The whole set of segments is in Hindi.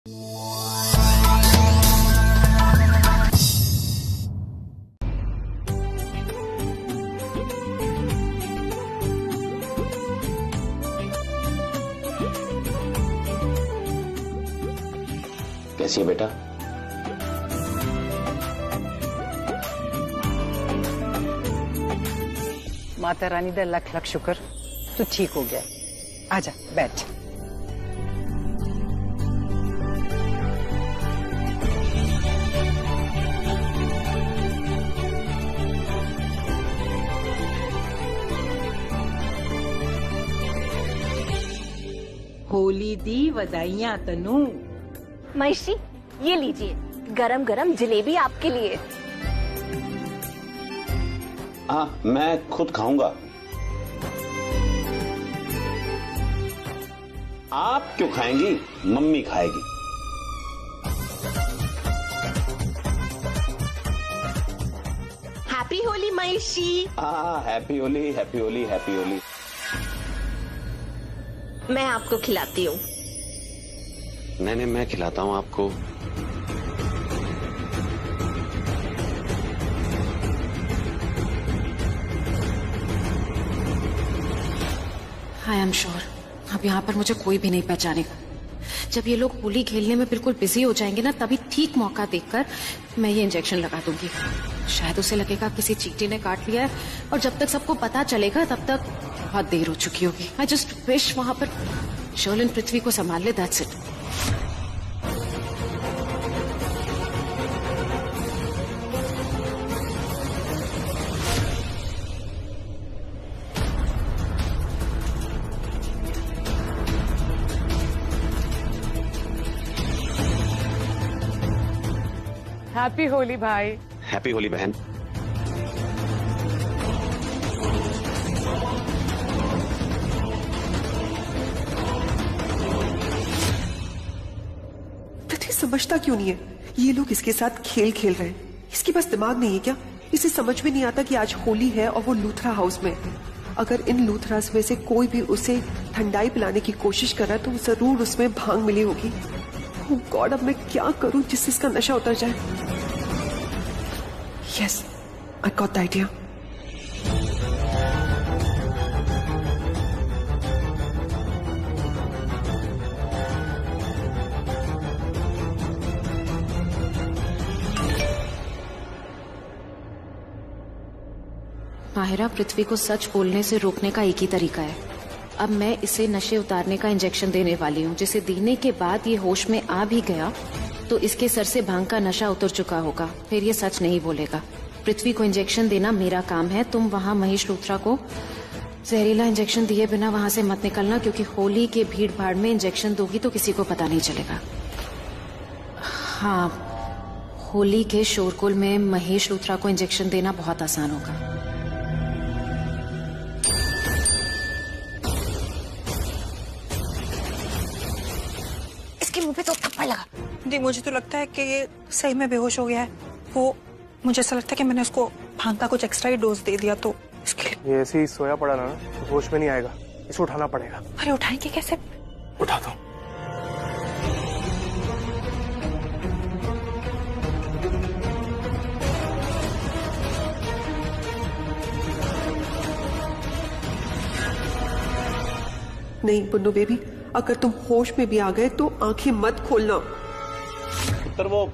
कैसी है बेटा? माता रानी दा लख लख शुक्र, तू ठीक हो गया। आजा बैठ। होली दी वदाइयां तनु। महेशी, ये लीजिए गरम गरम जलेबी आपके लिए। हाँ, मैं खुद खाऊंगा। आप क्यों खाएंगी? मम्मी खाएगी। हैप्पी होली महेशी। हाँ, happy Holi, happy Holi, happy Holi. मैं आपको खिलाती हूँ। नहीं, मैं खिलाता हूँ आपको। आई एम श्योर अब यहाँ पर मुझे कोई भी नहीं पहचानेगा। जब ये लोग होली खेलने में बिल्कुल बिजी हो जाएंगे ना, तभी ठीक मौका देखकर मैं ये इंजेक्शन लगा दूंगी। शायद उसे लगेगा किसी चींटी ने काट लिया है, और जब तक सबको पता चलेगा तब तक बहुत देर हो चुकी होगी। आई जस्ट विश वहां पर शर्लिन पृथ्वी को संभाल ले। That's it. हैप्पी होली भाई। हैप्पी होली बहन। पृथ्वी समझता क्यों नहीं है? ये लोग इसके साथ खेल खेल रहे हैं। इसके पास दिमाग नहीं है क्या? इसे समझ में नहीं आता कि आज होली है और वो लूथरा हाउस में है। अगर इन लूथरास में से कोई भी उसे ठंडाई पिलाने की कोशिश कर रहा है तो जरूर उसमें भांग मिली होगी। ओह गॉड, अब मैं क्या करूं जिससे इसका नशा उतर जाए? Yes, I got the idea. Mahira, Prithvi को सच बोलने से रोकने का एक ही तरीका है। अब मैं इसे नशे उतारने का इंजेक्शन देने वाली हूँ, जिसे देने के बाद ये होश में आ भी गया तो इसके सर से भांग का नशा उतर चुका होगा, फिर ये सच नहीं बोलेगा। पृथ्वी को इंजेक्शन देना मेरा काम है। तुम वहाँ महेश लूथरा को जहरीला इंजेक्शन दिए बिना वहाँ से मत निकलना, क्योंकि होली के भीड़ भाड़ में इंजेक्शन दोगी तो किसी को पता नहीं चलेगा। हाँ, होली के शोरगुल में महेश लूथरा को इंजेक्शन देना बहुत आसान होगा। इसके मुंह पे तो थप्पड़ लगा। दी, मुझे तो लगता है कि ये सही में बेहोश हो गया है। वो मुझे ऐसा लगता है कि मैंने उसको भांग का कुछ एक्स्ट्रा ही डोज दे दिया, तो इसके लिए। ये ऐसे ही सोया पड़ा ना, तो होश में नहीं आएगा। इसे उठाना पड़ेगा। अरे उठाएंगे कैसे? उठा दो। नहीं बुन्नू बेबी, अगर तुम होश में भी आ गए तो आंखें मत खोलना। तो वो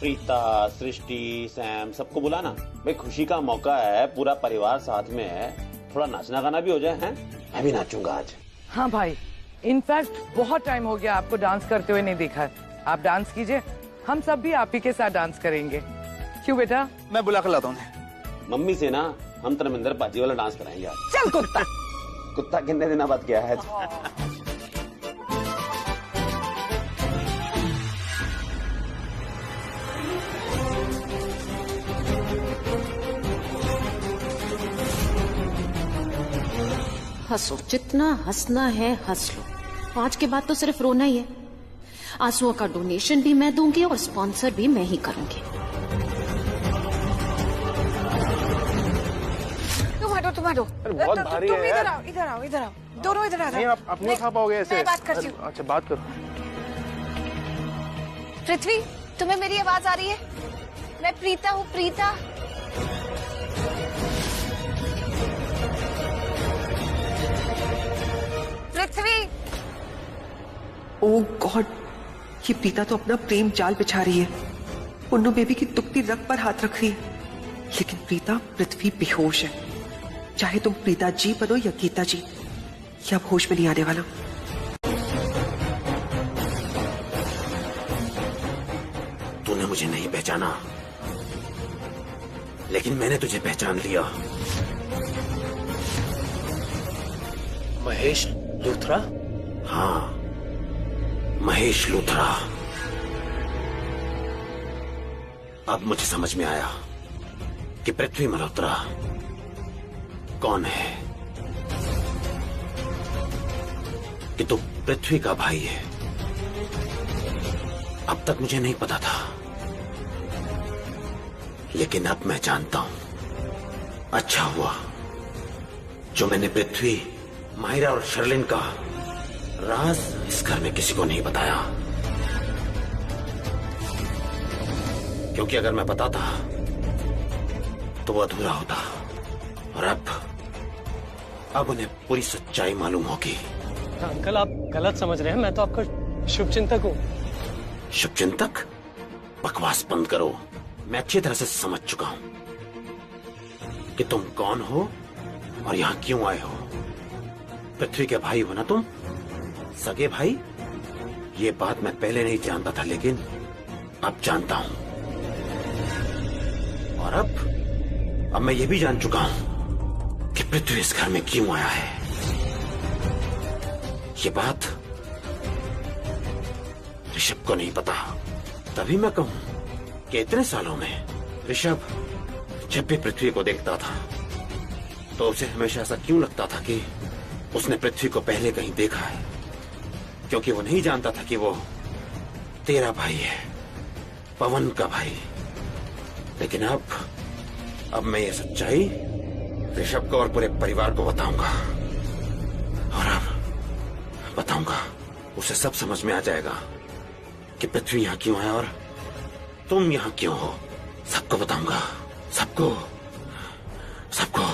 प्रीता, सृष्टि, सैम सबको बुलाना। भाई खुशी का मौका है, पूरा परिवार साथ में है, थोड़ा नाचना गाना भी हो जाए। हैं, मैं भी नाचूंगा आज। हाँ भाई, इनफैक्ट बहुत टाइम हो गया आपको डांस करते हुए नहीं देखा है। आप डांस कीजिए, हम सब भी आप ही के साथ डांस करेंगे। क्यों बेटा? मैं बुला कर लाता हूँ। मम्मी से ना हम धर्मेंद्र पाजी वाला डांस कराएंगे आज। चल कुत्ता। कुत्ता कितने दिन बाद गया है? हंसो, जितना हंसना है हंस लो। आज के बाद तो सिर्फ रोना ही है। आंसुओं का डोनेशन भी मैं दूंगी और स्पॉन्सर भी मैं ही करूंगी। तुम हटो। बहुत भारी है यार। इधर आओ। दोनों इधर आ जाओ। नहीं, आप नहीं उठा पाओगे ऐसे। मैं बात करती हूँ। अच्छा, बात करो। पृथ्वी, तुम्हें मेरी आवाज आ रही है? मैं प्रीता हूँ, प्रीता। पृथ्वी। ओह गॉड, ये प्रीता तो अपना प्रेम जाल बिछा रही है। पुन्नू बेबी की दुखती रग पर हाथ रख रही है। लेकिन प्रीता, पृथ्वी बेहोश है। चाहे तुम प्रीता जी बनो या गीता जी, ये अब होश में नहीं आने वाला। तूने मुझे नहीं पहचाना, लेकिन मैंने तुझे पहचान लिया। महेश लूथरा? हाँ, महेश लूथरा। अब मुझे समझ में आया कि पृथ्वी मल्होत्रा कौन है, कि तू पृथ्वी का भाई है। अब तक मुझे नहीं पता था, लेकिन अब मैं जानता हूं। अच्छा हुआ जो मैंने पृथ्वी, माहिरा और शर्लिन का राज इस घर में किसी को नहीं बताया, क्योंकि अगर मैं बताता तो वो अधूरा होता। और अब उन्हें पूरी सच्चाई मालूम होगी। अंकल, आप गलत समझ रहे हैं। मैं तो आपका शुभचिंतक हूँ। शुभचिंतक? बकवास बंद करो। मैं अच्छी तरह से समझ चुका हूं कि तुम कौन हो और यहां क्यों आए हो। पृथ्वी के भाई हो ना तुम, सगे भाई? ये बात मैं पहले नहीं जानता था, लेकिन अब जानता हूं। और अब मैं ये भी जान चुका हूं कि पृथ्वी इस घर में क्यों आया है। ये बात ऋषभ को नहीं पता। तभी मैं कहूं कि इतने सालों में ऋषभ जब भी पृथ्वी को देखता था तो उसे हमेशा ऐसा क्यों लगता था कि उसने पृथ्वी को पहले कहीं देखा है, क्योंकि वो नहीं जानता था कि वो तेरा भाई है, पवन का भाई। लेकिन अब मैं ये सच्चाई ऋषभ को और पूरे परिवार को बताऊंगा, और अब बताऊंगा उसे सब समझ में आ जाएगा कि पृथ्वी यहां क्यों है और तुम यहां क्यों हो। सबको बताऊंगा, सबको सबको।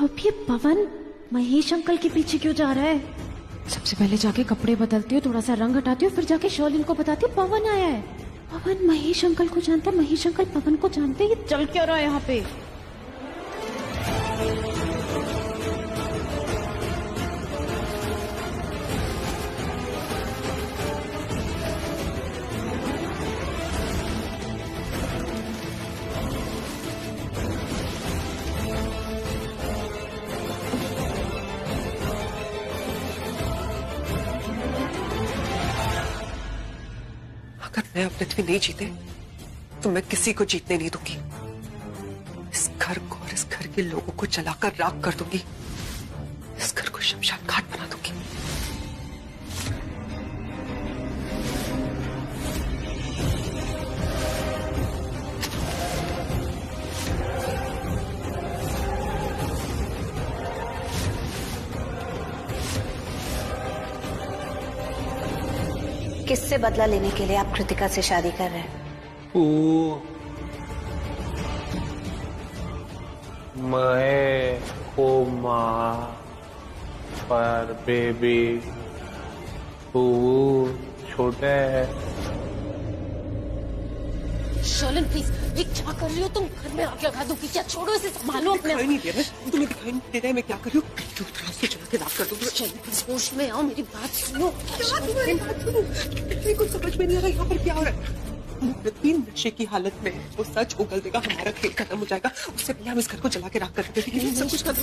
अब ये पवन महेश अंकल के पीछे क्यों जा रहा है? सबसे पहले जाके कपड़े बदलती हूँ, थोड़ा सा रंग हटाती हूँ, फिर जाके शर्लिन को बताती हूँ पवन आया है। पवन महेश अंकल को जानता है, महेश अंकल पवन को जानते हैं। ये चल क्या रहा है यहाँ पे? अगर मैं और पृथ्वी नहीं जीते तो मैं किसी को जीतने नहीं दूंगी। इस घर को और इस घर के लोगों को जलाकर राख कर दूंगी। इस घर को शमशान घाट बना दूंगी। किससे बदला लेने के लिए आप कृतिका से शादी कर रहे हैं? मैं को माँ पर बेबी छोटे है। शर्लिन प्लीज, ये क्या कर रही हो तुम? घर में आग लगा दूंगी क्या? छोड़ो इसे, संभालो अपने। दिखाई नहीं दे रहा, तुम्हें दिखाई नहीं दे रहा है मैं क्या कर रही हूँ? से चला के राख कर दूंगी। शर्लिन प्लीज होश में आओ, मेरी बात सुनो। कुछ समझ में नहीं आ रहा यहाँ पर क्या हो रहा है। पृथ्वी नशे की हालत में है, वो सच उगल देगा, हमारा खेल खत्म हो जाएगा। उससे पहले हम इस घर को जला के राख कर देंगे। सब कुछ खत्म।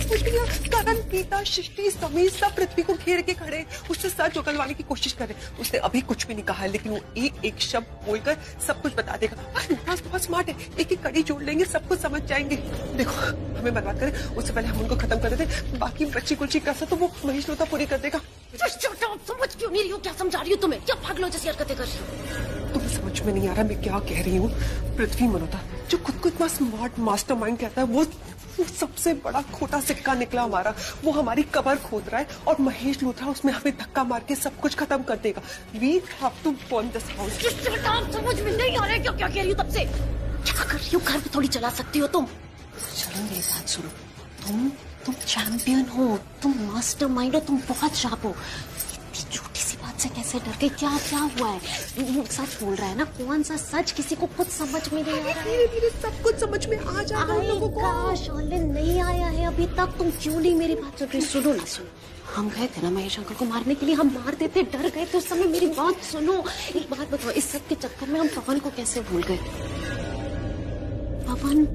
कुछ भी नहीं। करण, गीता, सृष्टि, समीर सब पृथ्वी को घेर के खड़े, उससे सच उगलवाने की कोशिश कर रहे। उसने अभी कुछ भी नहीं कहा है, लेकिन वो एक एक शब्द बोलकर सब कुछ बता देगा। लूथरास बहुत स्मार्ट है, एक एक कड़ी जोड़ लेंगे, सब कुछ समझ जाएंगे। देखो, हमें बर्बाद करें उससे पहले हम उनको खत्म कर देते। बाकी बच्ची कुल्ची कैसा तो वो महेश लोथा पूरी कर देगा। समझ क्यों नहीं रही हो? क्या समझा रही हो तुम्हें? क्या पागलों जैसी हरकतें कर रही हो? तुम्हें समझ में नहीं आ रहा मैं क्या कह रही हूँ? पृथ्वी मल्होत्रा जो खुद को इतना स्मार्ट मास्टरमाइंड कहता है, वो सबसे बड़ा खोटा सिक्का निकला हमारा। वो हमारी कबर खोद रहा है और महेश लोथा उसमें हमें धक्का मार के सब कुछ खत्म कर देगा। We have to burn this house। समझ में नहीं आ रहा है क्या क्या कह रही हो तब से? क्या कर रही हो? घर पे थोड़ी चला सकती हो तुम। चलो मेरी बात सुनो, तुम चैंपियन हो, तुम मास्टरमाइंड हो, तुम बहुत शार्प हो। इतनी छोटी सी बात से कैसे डर गई? क्या क्या हुआ है? सच बोल रहा है ना? कौन सा सच? किसी को कुछ समझ में नहीं आ रहा है। धीरे धीरे सब कुछ समझ में आ जाएगा उन लोगों को। शॉलिन नहीं आया है अभी तक, तुम क्यों नहीं मेरी बात सुन रही? सुनो ना, सुनो, हम गए थे ना महेश अंकल को मारने के लिए, हम मारते थे, डर गए थे उस समय। मेरी बात सुनो, एक बात बताओ, इस सब के चक्कर में हम पवन को कैसे भूल गए? पवन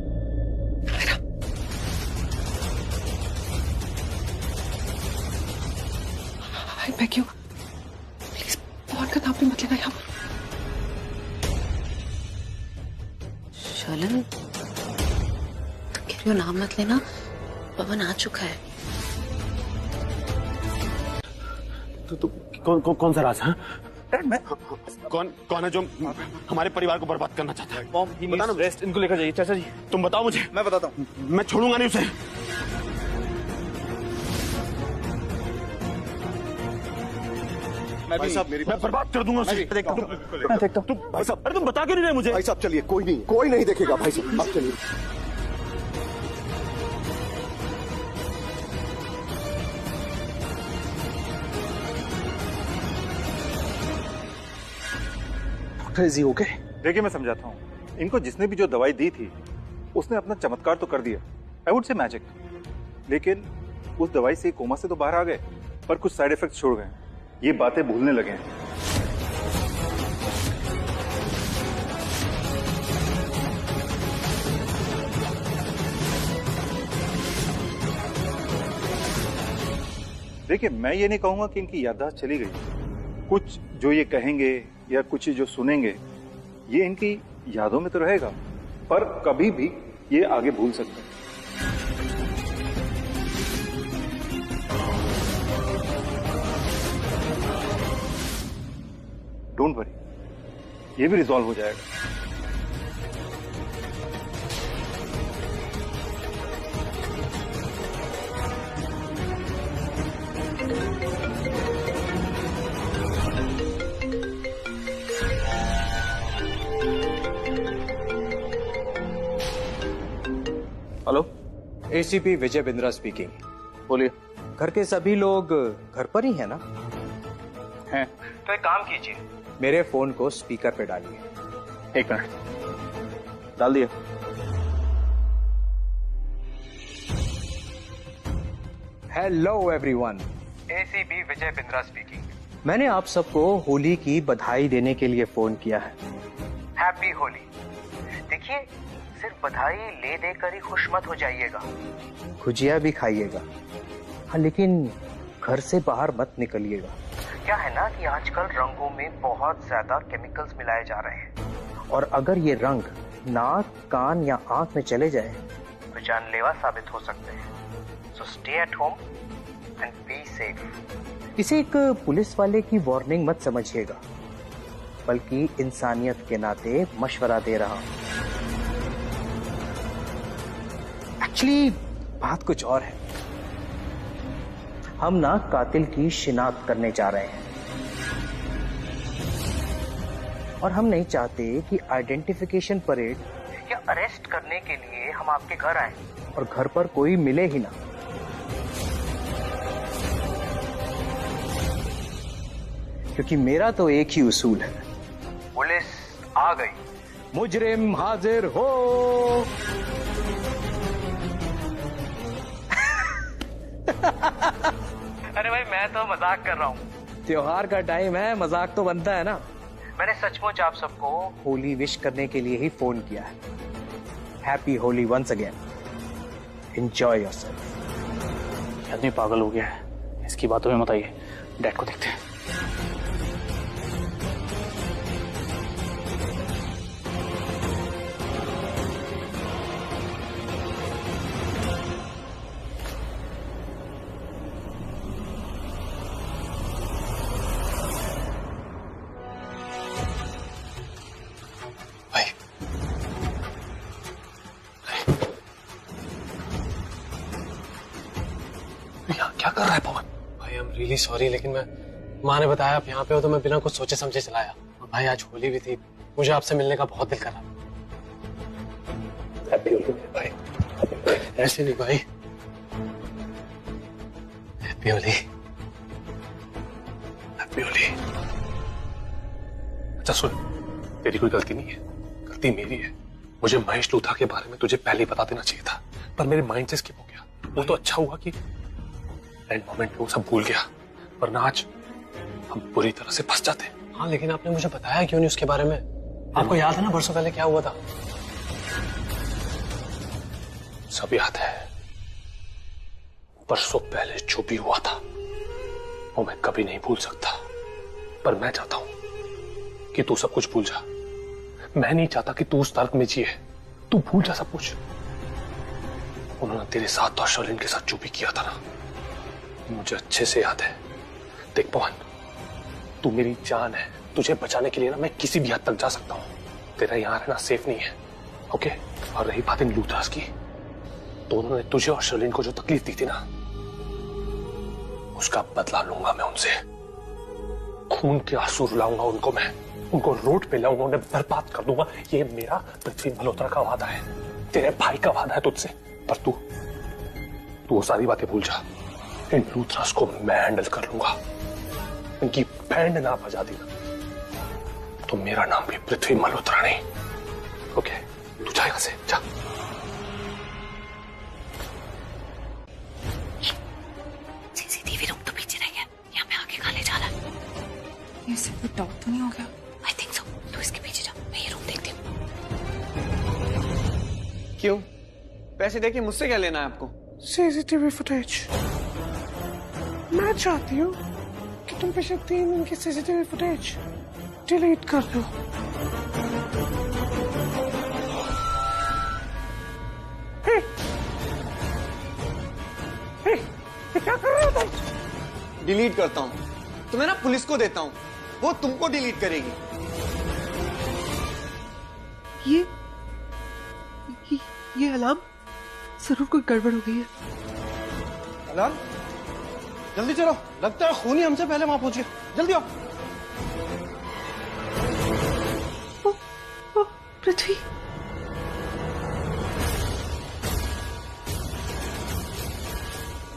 मैं क्यों? प्लीज पवन का नाम भी मत लेना यहाँ। शॉलिन, तुम कह रही हो नाम मत लेना? पवन आ चुका है। तो कौन सा राज है? कौन है जो हमारे परिवार को बर्बाद करना चाहता है? बताना रेस्ट, इनको लेकर जाइए। चाचा जी तुम बताओ मुझे। मैं बताता हूँ। मैं छोड़ूंगा नहीं उसे। भाई साहब मेरी मैं बर्बाद कर दूंगा उसे। मैं देखता हूँ। भाई साहब, अरे तुम बता क्यों नहीं रहे मुझे? भाई साहब चलिए, कोई नहीं देखेगा। भाई साहब आप चलिए। डॉक्टर जी ओके? देखिए मैं समझाता हूँ, इनको जिसने भी जो दवाई दी थी उसने अपना चमत्कार तो कर दिया, आई वुड से मैजिक, लेकिन उस दवाई से कोमा से तो बाहर आ गए, पर कुछ साइड इफेक्ट्स छोड़ गए। ये बातें भूलने लगे हैं। देखिए मैं ये नहीं कहूंगा कि इनकी याददाश्त चली गई, कुछ जो ये कहेंगे या कुछ जो सुनेंगे ये इनकी यादों में तो रहेगा, पर कभी भी ये आगे भूल सकते हैं। डोंट वरी, ये भी रिजॉल्व हो जाएगा। हेलो, एसीपी विजय बिंद्रा स्पीकिंग। बोलिए। घर के सभी लोग घर पर ही है ना? हैं। तो एक काम कीजिए, मेरे फोन को स्पीकर पे डालिए। एक मिनट, डाल दिया। हेलो एवरीवन, एसीपी विजय बिंद्रा स्पीकिंग। मैंने आप सबको होली की बधाई देने के लिए फोन किया है। हैप्पी होली। देखिए, सिर्फ बधाई ले देकर ही खुश मत हो जाइएगा, गुजिया भी खाइएगा। हाँ, लेकिन घर से बाहर मत निकलिएगा। क्या है ना कि आजकल रंगों में बहुत ज्यादा केमिकल्स मिलाए जा रहे हैं, और अगर ये रंग नाक, कान या आंख में चले जाए तो जानलेवा साबित हो सकते हैं। So stay at home and be safe. इसे एक पुलिस वाले की वार्निंग मत समझिएगा, बल्कि इंसानियत के नाते मशवरा दे रहा हूं। एक्चुअली बात कुछ और है। हम ना कातिल की शिनाख्त करने जा रहे हैं, और हम नहीं चाहते कि आइडेंटिफिकेशन परेड या अरेस्ट करने के लिए हम आपके घर आए और घर पर कोई मिले ही ना। क्योंकि मेरा तो एक ही उसूल है, पुलिस आ गई, मुजरिम हाजिर हो। अरे भाई, मैं तो मजाक कर रहा हूँ। त्योहार का टाइम है, मजाक तो बनता है ना। मैंने सचमुच आप सबको होली विश करने के लिए ही फोन किया है। Happy Holi once again. Enjoy yourself. आदमी पागल हो गया है, इसकी बातों में मत आइए, डैड को देखते हैं। क्या कर रहा है पवन? भाई आई एम रियली सॉरी, लेकिन माँ ने बताया आप यहाँ पे हो तो मैं बिना कुछ सोचे समझे चलाया। और भाई आज होली भी थी, मुझे आपसे मिलने का बहुत दिल कर रहा। हैप्पी होली भाई। ऐसे नहीं भाई, हैप्पी होली, हैप्पी होली। अच्छा सुन, तेरी कोई गलती नहीं है, गलती मेरी है। मुझे महेश लूथरा के बारे में तुझे पहले ही बता देना चाहिए था, पर मेरे माइंड से स्किप हो गया। वो तो अच्छा हुआ कि एंड मोमेंट पे वो सब भूल गया, वरना आज हम पूरी तरह से फंस जाते। हाँ लेकिन आपने मुझे बताया क्यों नहीं उसके बारे में? आपको याद है ना बरसों पहले क्या हुआ था? सब याद है। बरसों पहले जो भी हुआ था वो मैं कभी नहीं भूल सकता, पर मैं चाहता हूं कि तू सब कुछ भूल जा। मैं नहीं चाहता कि तू उस नर्क में जिए, तू भूल जा सब कुछ। उन्होंने तेरे साथ और शर्लिन के साथ जो भी किया था ना, मुझे अच्छे से याद है। देख पवन, तू मेरी जान है, तुझे बचाने के लिए ना मैं किसी भी हद तक जा सकता हूँ। तेरा यहाँ रहना सेफ नहीं है, ओके? और रही बात इन लूथरास की, तो उन्होंने तुझे और शर्लिन को जो तकलीफ दी थी ना, उसका बदला लूंगा मैं उनसे। खून के आंसू रुलाऊंगा उनको, मैं उनको रोड पे लाऊंगा, उन्हें बर्बाद कर दूंगा। ये मेरा पृथ्वी मल्होत्रा का वादा है, तेरे भाई का वादा है तुझसे। पर तू वो सारी बातें भूल जा। इन लूथरास को मैं हैंडल कर लूंगा। इनकी बैंड ना बजा दी तो मेरा नाम भी पृथ्वी मल्होत्रा नहीं। ओके, तू जा यहां से, जा। सीसीटीवी रूम तो पीछे रह गया, यहाँ पे आके खाने जा रहा है। ये सब कुछ डाउट तो नहीं हो गया? I think so. तू इसके पीछे जा, मैं ये रूम देखती हूँ। क्यों? पैसे देके मुझसे क्या लेना है आपको? CCTV footage. मैं चाहती हूँ कि तुम पिछले 3 दिन की सीसीटीवी फुटेज डिलीट कर दो। क्या कर रहे हो तुम? डिलीट करता हूँ तो मैं ना पुलिस को देता हूँ, वो तुमको डिलीट करेगी। ये अलार्म, जरूर कोई गड़बड़ हो गई है। अलार्म, जल्दी चलो, लगता है खूनी हमसे पहले वहां पहुंच गया। जल्दी आओ। पृथ्वी,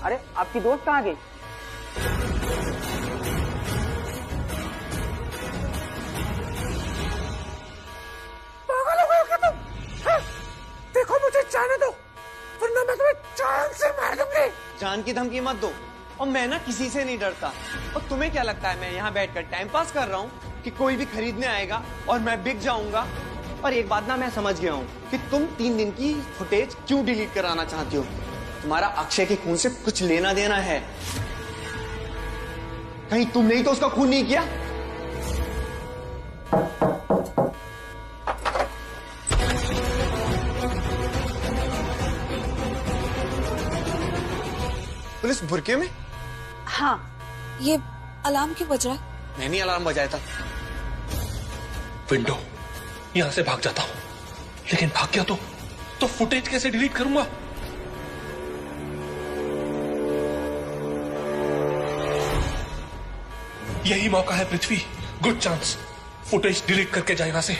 अरे आपकी दोस्त कहाँ गई? पागल हो गए क्या तुम? देखो मुझे जाने दो, वरना मैं तुम्हें जान से मार दूंगी। जान की धमकी मत दो। और मैं ना किसी से नहीं डरता। और तुम्हें क्या लगता है मैं यहाँ बैठकर टाइम पास कर रहा हूँ कि कोई भी खरीदने आएगा और मैं बिक जाऊंगा? और एक बात ना मैं समझ गया हूँ कि तुम 3 दिन की फुटेज क्यों डिलीट कराना चाहती हो। तुम्हारा अक्षय के खून से कुछ लेना देना है। कहीं तुमने ही तो उसका खून नहीं किया? पुलिस बुरके में? हाँ, ये अलार्म क्यों बज रहा है? मैंने अलार्म बजाया था। विंडो, यहां से भाग जाता हूं, लेकिन भाग गया तो फुटेज कैसे डिलीट करूंगा? यही मौका है पृथ्वी, गुड चांस। फुटेज डिलीट करके जाए यहां से।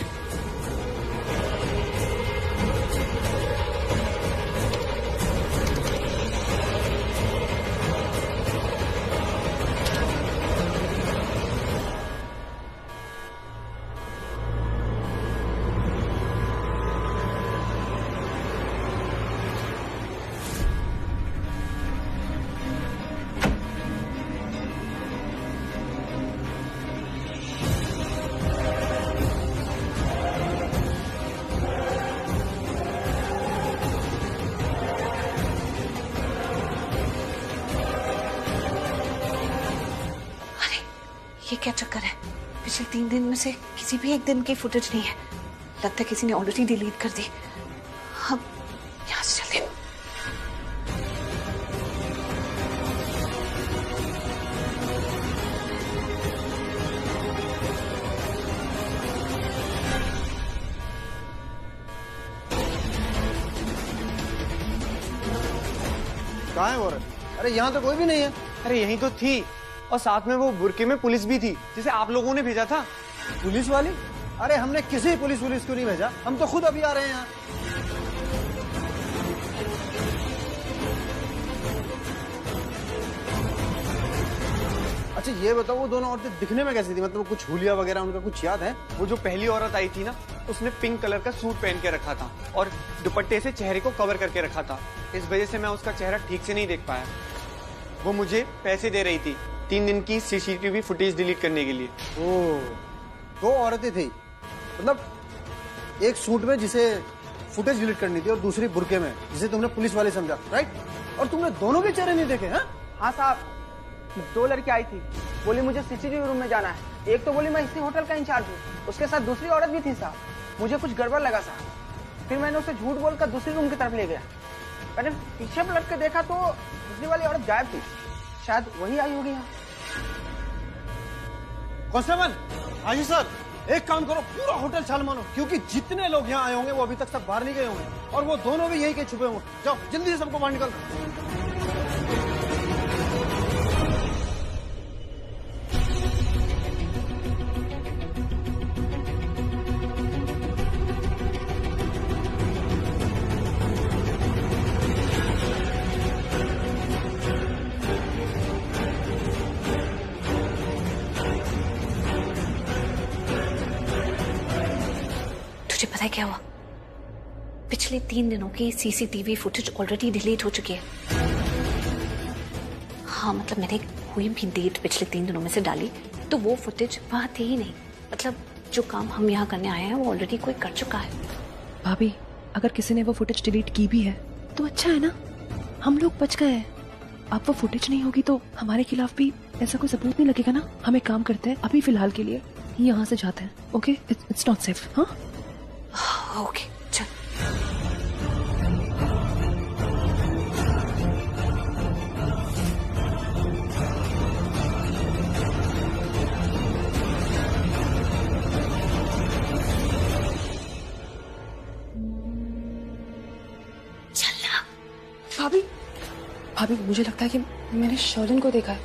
क्या चक्कर है? पिछले 3 दिन में से किसी भी एक दिन की फुटेज नहीं है। लगता है किसी ने ऑलरेडी डिलीट कर दी। अब यहाँ से चलते हैं। कहाँ है वो औरत? अरे यहाँ तो कोई भी नहीं है। अरे यहीं तो थी, और साथ में वो बुर्के में पुलिस भी थी जिसे आप लोगों ने भेजा था। पुलिस वाली? अरे हमने किसी पुलिस को नहीं भेजा, हम तो खुद अभी आ रहे हैं यहाँ। अच्छा ये बताओ, वो दोनों औरतें दिखने में कैसी थी? मतलब कुछ हुलिया वगैरह उनका कुछ याद है? वो जो पहली औरत आई थी ना, उसने पिंक कलर का सूट पहन के रखा था और दुपट्टे से चेहरे को कवर करके रखा था। इस वजह से मैं उसका चेहरा ठीक से नहीं देख पाया। वो मुझे पैसे दे रही थी 3 दिन की सीसीटीवी फुटेज डिलीट करने के लिए। ओह, 2 औरतें थी, मतलब एक सूट में जिसे फुटेज डिलीट करनी थी और दूसरी बुर्के में जिसे तुमने पुलिस वाले समझा, राइट? और तुमने दोनों के चेहरे नहीं देखे? हाँ साहब, 2 लड़की आई थी, बोली मुझे सीसीटीवी रूम में जाना है। एक तो बोली मैं इसी होटल का इंचार्ज हूँ, उसके साथ दूसरी औरत भी थी साहब। मुझे कुछ गड़बड़ लगा साहब, फिर मैंने उसे झूठ बोलकर दूसरी रूम की तरफ ले गया। मैंने पीछे पलट के देखा तो दूसरी वाली औरत गायब थी, शायद वही आई होगी यहाँ। कांस्टेबल, हाँ जी सर, एक काम करो, पूरा होटल छाल मारो, क्योंकि जितने लोग यहाँ आए होंगे वो अभी तक सब बाहर नहीं गए होंगे और वो दोनों भी यहीं के छुपे होंगे। जाओ जल्दी से सबको बाहर निकाल। तुझे पता है क्या हुआ? पिछले 3 दिनों की सीसीटीवी फुटेज ऑलरेडी डिलीट हो चुकी है। हाँ मतलब मैंने कोई भी डेट पिछले 3 दिनों में से डाली तो वो फुटेज वहां थी ही नहीं। मतलब जो काम हम यहाँ करने आए हैं वो ऑलरेडी कोई कर चुका है। भाभी, अगर किसी ने वो फुटेज डिलीट की भी है तो अच्छा है ना, हम लोग बच गए हैं। अब वो फुटेज नहीं होगी तो हमारे खिलाफ भी ऐसा कोई सबूत नहीं लगेगा ना। हम एक काम करते हैं, अभी फिलहाल के लिए यहाँ से जाते हैं। Okay, it's not safe. हाँ ओके चल। चलना। भाभी, भाभी मुझे लगता है कि मैंने शर्लिन को देखा है।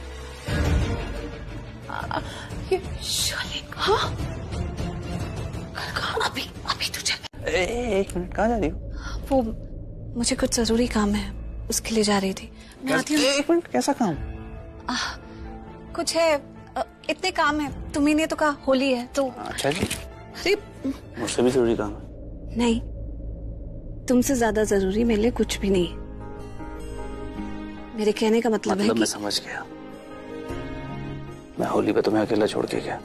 ये शर्लिन? हाँ, अभी तू चल। एक मिनट, कहाँ जा रही हो? वो मुझे कुछ जरूरी काम है, उसके लिए जा रही थी। मैं आती हूँ। एक मिनट, कैसा काम? कुछ है, इतने काम है। तुम्ही ने तो कहा होली है तो। अच्छा जी। अरे मुझसे भी जरूरी काम है। नहीं, तुमसे ज्यादा जरूरी मेरे लिए कुछ भी नहीं। मेरे कहने का मतलब है कि मैं समझ गया। मैं होली पे तुम्हें अकेला छोड़ के गया,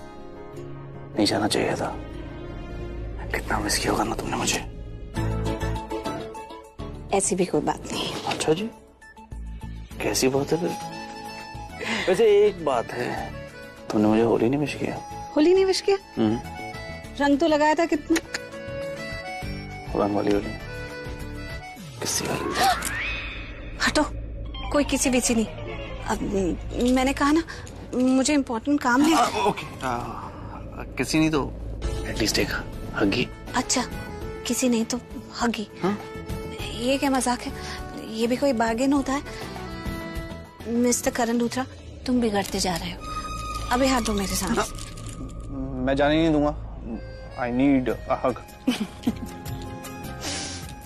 नहीं जाना चाहिए था। कितना मिस किया होगा ना तुमने मुझे। ऐसी भी कोई बात नहीं। अच्छा जी, कैसी बात है फिर? वैसे एक बात है, तुमने मुझे होली नहीं विश किया। होली नहीं विश किया? रंग तो लगाया था कितना। रंग वाली होली, किसी वाली? हटो, कोई किसी विसी नहीं। अब मैंने कहा ना, मुझे इम्पोर्टेंट काम है। ओके, किसी नहीं तो एटलीस्ट एक हगी। अच्छा, किसी नहीं तो हगी। ये क्या मजाक है? ये भी कोई बार्गेन होता है? मिस्टर करण लूथरा, तुम बिगड़ते जा रहे हो। अबे हटो मेरे सामने। मैं जाने नहीं दूंगा। I need a hug.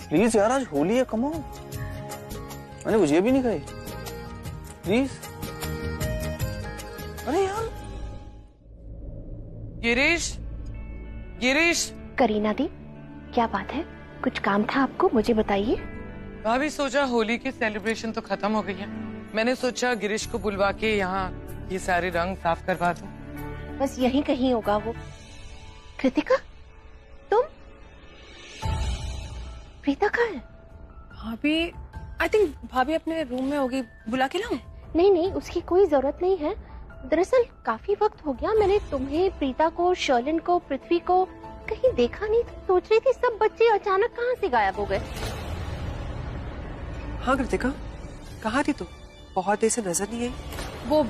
Please यार, आज होली है, कम ऑन। मैंने मुझे भी नहीं खाई, प्लीज। अरे यार। गिरीश। करीना दी, क्या बात है? कुछ काम था आपको, मुझे बताइए। भाभी सोचा होली की सेलिब्रेशन तो खत्म हो गई है, मैंने सोचा गिरीश को बुलवा के यहाँ ये सारे रंग साफ करवा दूं। बस यहीं कहीं होगा वो। कृतिका, तुम? प्रीता कहाँ है? भाभी, आई थिंक भाभी अपने रूम में होगी, बुला के लाऊं? नहीं, उसकी कोई जरूरत नहीं है। दरअसल काफी वक्त हो गया, मैंने तुम्हें, प्रीता को, शर्लिन को, पृथ्वी को कहीं देखा नहीं, तो सोच रही थी सब बच्चे अचानक कहाँ से गायब हो गए। हाँ कृतिका, कहाँ थी तुम? बहुत देर से नजर नहीं आई। वो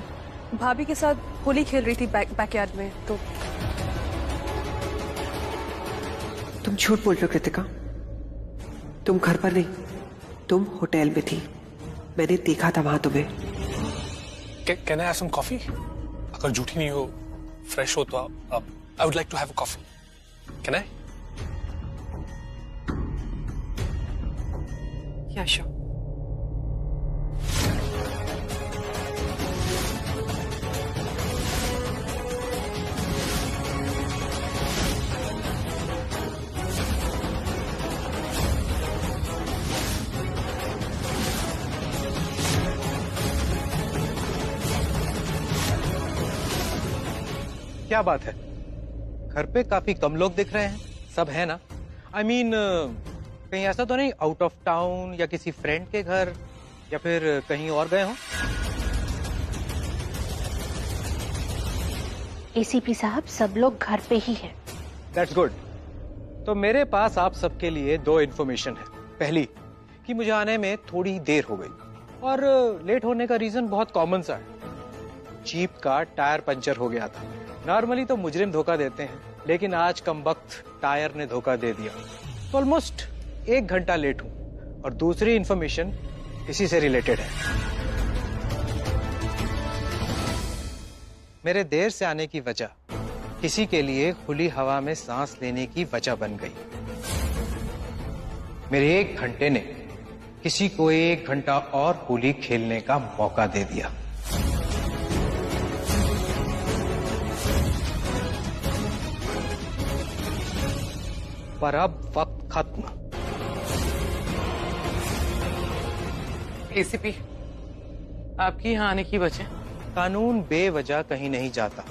भाभी के साथ होली खेल रही थी बैकयार्ड में। तो तुम झूठ बोल रहे हो कृतिका, तुम घर पर नहीं, तुम होटल में थी, मैंने देखा था वहां तुम्हें। Can I have some coffee? अगर झूठी नहीं हो, फ्रेश हो तो आप I would like to have a coffee. Can I? Yeah sure. क्या बात है, घर पे काफी कम लोग दिख रहे हैं। सब है ना? आई मीन कहीं ऐसा तो नहीं आउट ऑफ टाउन या किसी फ्रेंड के घर या फिर कहीं और गए हो? एसीपी साहब, सब लोग घर पे ही हैं। That's good. तो मेरे पास आप सबके लिए 2 इन्फॉर्मेशन है। पहली कि मुझे आने में थोड़ी देर हो गई और लेट होने का रीजन बहुत कॉमन सा है। जीप का टायर पंचर हो गया था। नॉर्मली तो मुजरिम धोखा देते हैं, लेकिन आज कमबख्त टायर ने धोखा दे दिया, तो ऑलमोस्ट 1 घंटा लेट हूं। और दूसरी इन्फॉर्मेशन इसी से रिलेटेड है। मेरे देर से आने की वजह किसी के लिए खुली हवा में सांस लेने की वजह बन गई। मेरे 1 घंटे ने किसी को 1 घंटा और होली खेलने का मौका दे दिया। पर अब वक्त खत्म। एसीपी, आपकी यहाँ आने की वजह? कानून बेवजह कहीं नहीं जाता,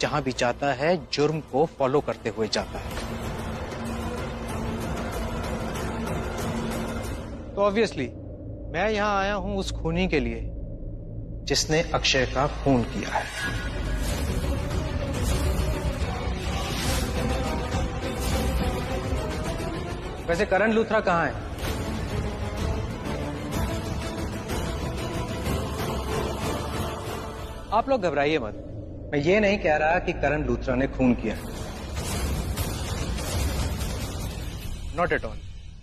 जहां भी जाता है जुर्म को फॉलो करते हुए जाता है। तो ऑब्वियसली मैं यहां आया हूं उस खूनी के लिए जिसने अक्षय का खून किया है। वैसे करण लूथरा कहाँ है? आप लोग घबराइए मत, मैं ये नहीं कह रहा कि करण लूथरा ने खून किया, नॉट एट ऑल।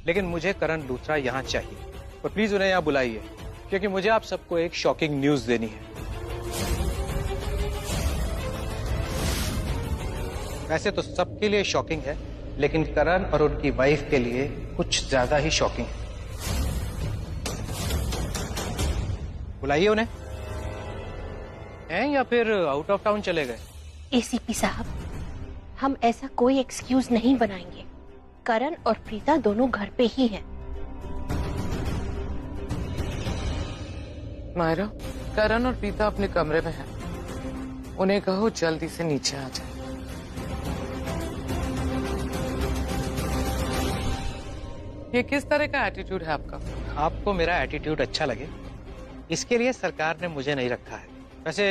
लेकिन मुझे करण लूथरा यहाँ चाहिए, तो प्लीज उन्हें यहाँ बुलाइए, क्योंकि मुझे आप सबको एक शॉकिंग न्यूज देनी है। वैसे तो सबके लिए शॉकिंग है, लेकिन करण और उनकी वाइफ के लिए कुछ ज्यादा ही शॉकिंग है। बुलाइए उन्हें। हैं या फिर आउट ऑफ टाउन चले गए? एसीपी साहब, हम ऐसा कोई एक्सक्यूज नहीं बनाएंगे। करण और प्रीता दोनों घर पे ही हैं। मायरा, करण और प्रीता अपने कमरे में हैं। उन्हें कहो जल्दी से नीचे आ जाए। ये किस तरह का एटीट्यूड है आपका? आपको मेरा एटीट्यूड अच्छा लगे, इसके लिए सरकार ने मुझे नहीं रखा है। वैसे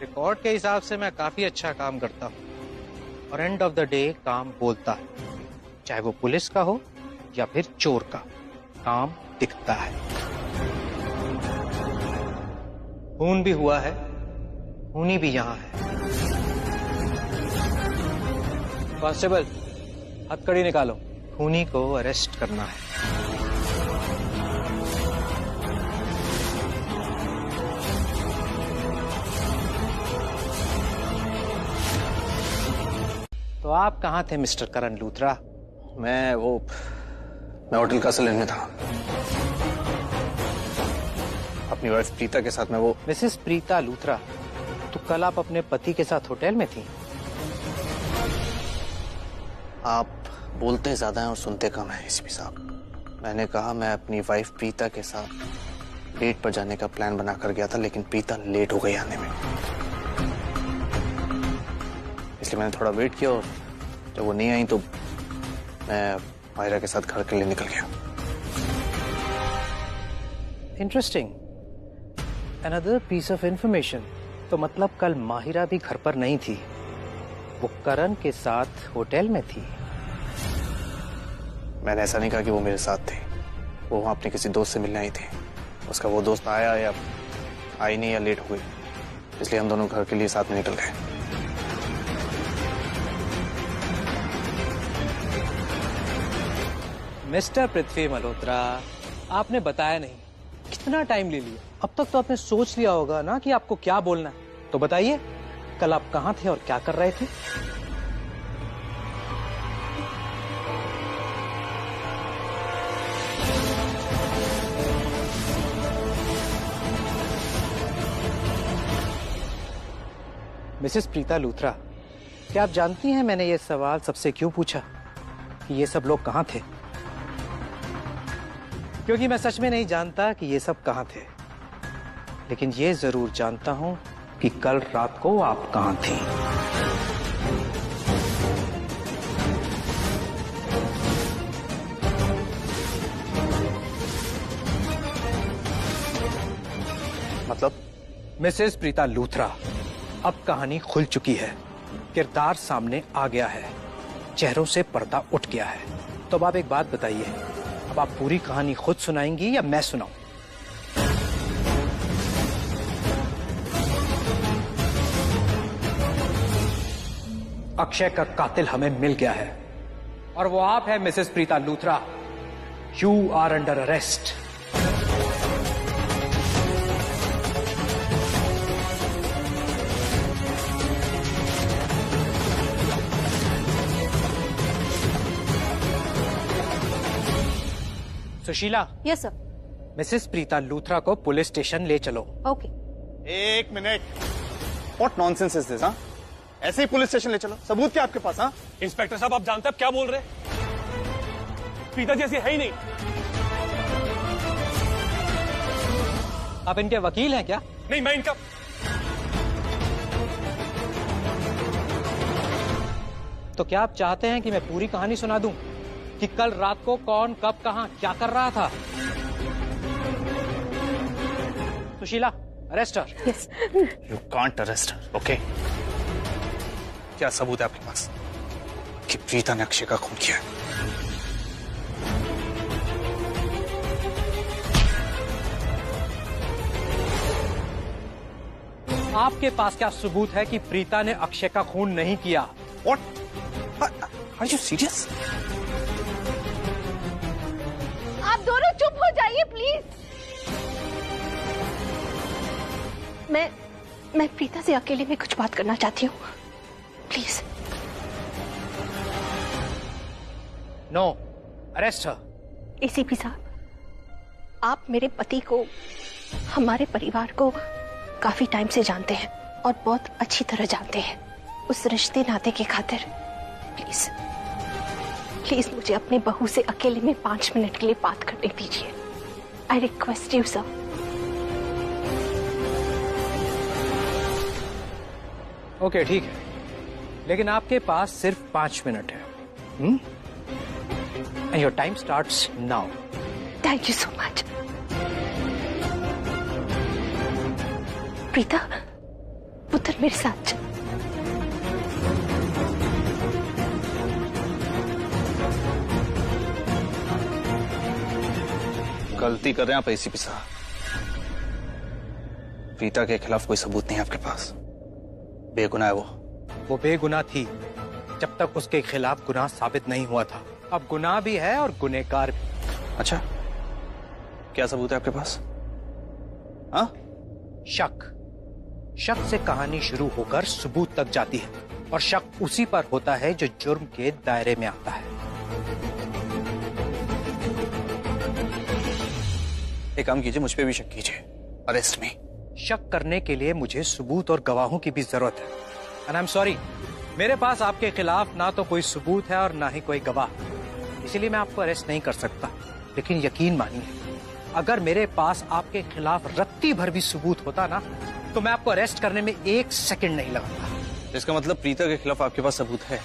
रिकॉर्ड के हिसाब से मैं काफी अच्छा काम करता हूँ और एंड ऑफ द डे काम बोलता है, चाहे वो पुलिस का हो या फिर चोर का, काम दिखता है। खून भी हुआ है, खूनी भी यहाँ है। कांस्टेबल, हथकड़ी निकालो, खूनी को अरेस्ट करना है। तो आप कहाँ थे मिस्टर करण लूथरा? मैं होटल कासल में था, अपनी वाइफ प्रीता के साथ। मैं वो मिसेस प्रीता लूथरा, तो कल आप अपने पति के साथ होटल में थी? आप बोलते ज्यादा हैं और सुनते कम हैं एसीपी साहब। मैंने कहा मैं अपनी वाइफ प्रीता के साथ डेट पर जाने का प्लान बनाकर गया था, लेकिन प्रीता लेट हो गई आने में, इसलिए मैंने थोड़ा वेट किया और जब वो नहीं आई तो मैं मायरा के साथ घर के लिए निकल गया। Interesting, another piece of information. तो मतलब कल माहिरा भी घर पर नहीं थी, वो करण के साथ होटल में थी। मैंने ऐसा नहीं कहा कि वो मेरे साथ थे, वो वहां अपने किसी दोस्त से मिलने आई थी। उसका वो दोस्त आया या आई नहीं या लेट हो गई, इसलिए हम दोनों घर के लिए साथ में निकल गए। मिस्टर पृथ्वी मल्होत्रा, आपने बताया नहीं, कितना टाइम ले लिया? अब तक तो आपने सोच लिया होगा ना कि आपको क्या बोलना है। तो बताइए, कल आप कहाँ थे और क्या कर रहे थे? मिसेस प्रीता लूथरा, क्या आप जानती हैं मैंने ये सवाल सबसे क्यों पूछा कि ये सब लोग कहाँ थे? क्योंकि मैं सच में नहीं जानता कि ये सब कहाँ थे, लेकिन ये जरूर जानता हूं कि कल रात को आप कहाँ थी। मतलब? मिसेस प्रीता लूथरा, अब कहानी खुल चुकी है, किरदार सामने आ गया है, चेहरों से पर्दा उठ गया है। तो अब आप एक बात बताइए, अब आप पूरी कहानी खुद सुनाएंगी या मैं सुनाऊं? अक्षय का कातिल हमें मिल गया है और वो आप है Mrs Preeta Luthra. You are under arrest. Sushila. Yes sir. Mrs Preeta Luthra को पुलिस स्टेशन ले चलो। ओके। एक minute, what nonsense is this? हाँ, ऐसे ही पुलिस स्टेशन ले चलो? सबूत क्या आपके पास? हाँ इंस्पेक्टर साहब, आप जानते हैं आप क्या बोल रहे? प्रीता जैसी है ही नहीं। आप इनके वकील हैं क्या? नहीं, मैं इनका। तो क्या आप चाहते हैं कि मैं पूरी कहानी सुना दूं कि कल रात को कौन कब कहां क्या कर रहा था? Sushila, arrest her. Yes. You can't arrest her, okay? क्या सबूत है आपके पास कि प्रीता ने अक्षय का खून किया? आपके पास क्या सबूत है कि प्रीता ने अक्षय का खून नहीं किया? What? Are you serious? आप दोनों चुप हो जाइए प्लीज। मैं प्रीता से अकेले में कुछ बात करना चाहती हूँ, please. No, arrest her. ACP साहब, आप मेरे पति को, हमारे परिवार को काफी टाइम से जानते हैं और बहुत अच्छी तरह जानते हैं। उस रिश्ते नाते के खातिर प्लीज प्लीज मुझे अपनी बहू से अकेले में 5 मिनट के लिए बात करने दीजिए। I request you sir. Okay, ठीक है, लेकिन आपके पास सिर्फ 5 मिनट है। And your time starts now. Thank you so much. Preeta, पुत्र मेरे साथ चल। गलती कर रहे हैं आप एसीपी साहब। प्रीता के खिलाफ कोई सबूत नहीं है आपके पास। बेगुनाह है वो बेगुनाह थी जब तक उसके खिलाफ गुनाह साबित नहीं हुआ था। अब गुनाह भी है और गुनहगार भी। अच्छा, क्या सबूत है आपके पास? हाँ? शक से कहानी शुरू होकर सबूत तक जाती है और शक उसी पर होता है जो जुर्म के दायरे में आता है। एक काम कीजिए, मुझ पे भी शक कीजिए, अरेस्ट में। शक करने के लिए मुझे सबूत और गवाहों की भी जरूरत है। एंड आई एम सॉरी, मेरे पास आपके खिलाफ ना तो कोई सबूत है और ना ही कोई गवाह, इसलिए मैं आपको अरेस्ट नहीं कर सकता। लेकिन यकीन मानिए, अगर मेरे पास आपके खिलाफ रत्ती भर भी सबूत होता ना, तो मैं आपको अरेस्ट करने में 1 सेकंड नहीं लगाता। इसका मतलब प्रीता के खिलाफ आपके पास सबूत है?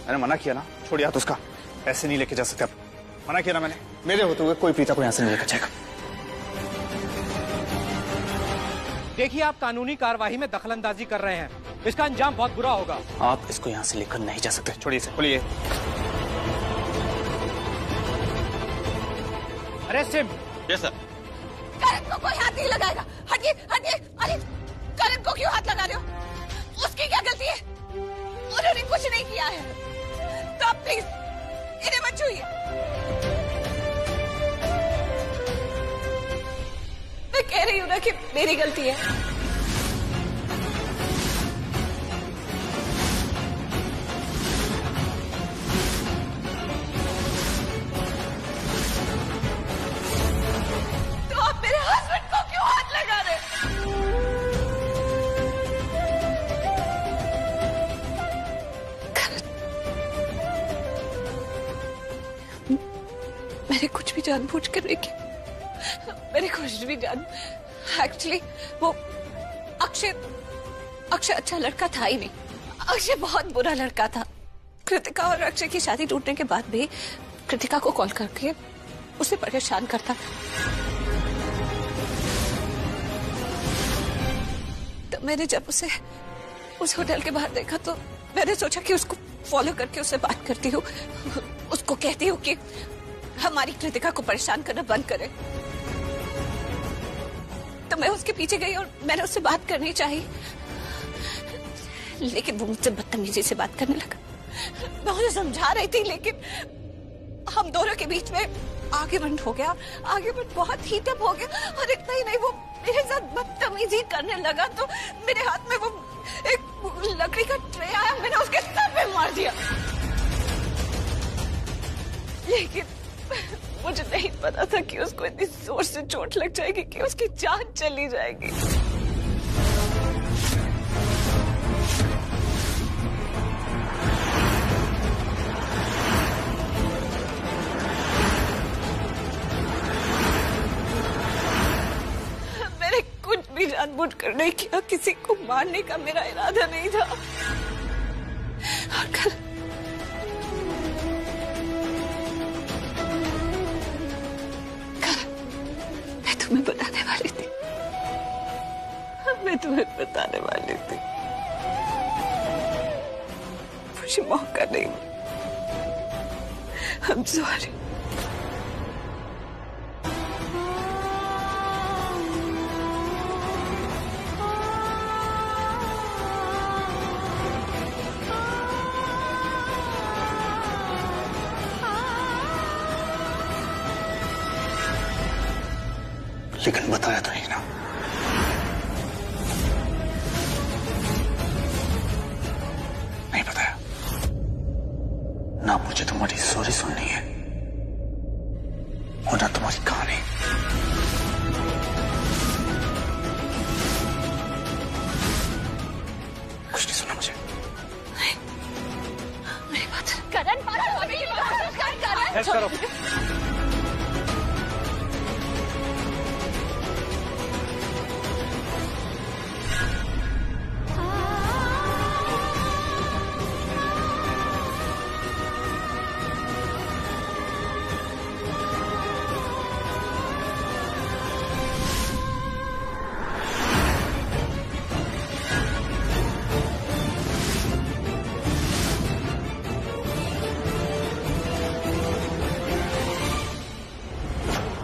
मैंने मना किया ना, छोड़िए हाथ उसका। ऐसे नहीं लेके जा सकते आप। मना किया ना मैंने, मेरे होते हुए कोई प्रीता को यहाँ से नहीं लेकर जाएगा। देखिए, आप कानूनी कार्यवाही में दखलंदाजी कर रहे हैं, इसका अंजाम बहुत बुरा होगा। आप इसको यहाँ से लेकर नहीं जा सकते। छोड़िए इसे, बोलिए। अरे सिम। Yes sir. करण को कोई हाथ नहीं लगाएगा। हटिए हटिए। अरे करण को क्यों हाथ लगा रहे हो? उसकी क्या गलती है? उन्होंने कुछ नहीं किया है। तो आप प्लीज इन्हें मत छूइए। मैं कह रही हूँ ना कि मेरी गलती है। तो आप मेरे हस्बैंड को क्यों हाथ लगा रहे? मैंने कुछ भी जानबूझ कर नहीं किया। मैंने कुछ भी जान एक्चुअली वो अक्षय अच्छा लड़का था ही नहीं। अक्षय बहुत बुरा लड़का था। कृतिका और अक्षय की शादी टूटने के बाद भी कृतिका को कॉल करके उसे परेशान करता था। तो मैंने जब उसे उस होटल के बाहर देखा तो मैंने सोचा कि उसको फॉलो करके उससे बात करती हूँ, उसको कहती हूँ कि हमारी कृतिका को परेशान करना बंद करे। तो मैं उसके पीछे गई और मैंने उससे बात करनी चाहिए, लेकिन वो मुझसे बदतमीजी से बात करने लगा। मैं उसे समझा रही थी, लेकिन हम दोनों के बीच में आर्ग्यूमेंट हो गया। आर्ग्यूमेंट बहुत हीटअप हो गया और इतना ही नहीं, वो मेरे साथ बदतमीजी करने लगा। तो मेरे हाथ में वो एक लकड़ी का ट्रे आया, मैंने उसके सर पे मार दिया। लेकिन मुझे नहीं पता था कि उसको इतनी जोर से चोट लग जाएगी कि उसकी जान चली जाएगी। मैंने कुछ भी जानबूझ कर नहीं किया। किसी को मारने का मेरा इरादा नहीं था। और मैं बताने वाली थी, मैं तुम्हें बताने वाली थी। मुझे मौका नहीं। I'm sorry। लेकिन बताया तो नहीं ना। नहीं बताया ना। मुझे तुम्हारी स्टोरी सुननी है और ना तुम्हारी कहानी। कुछ नहीं सुना मुझे। मेरी बात करण, करण।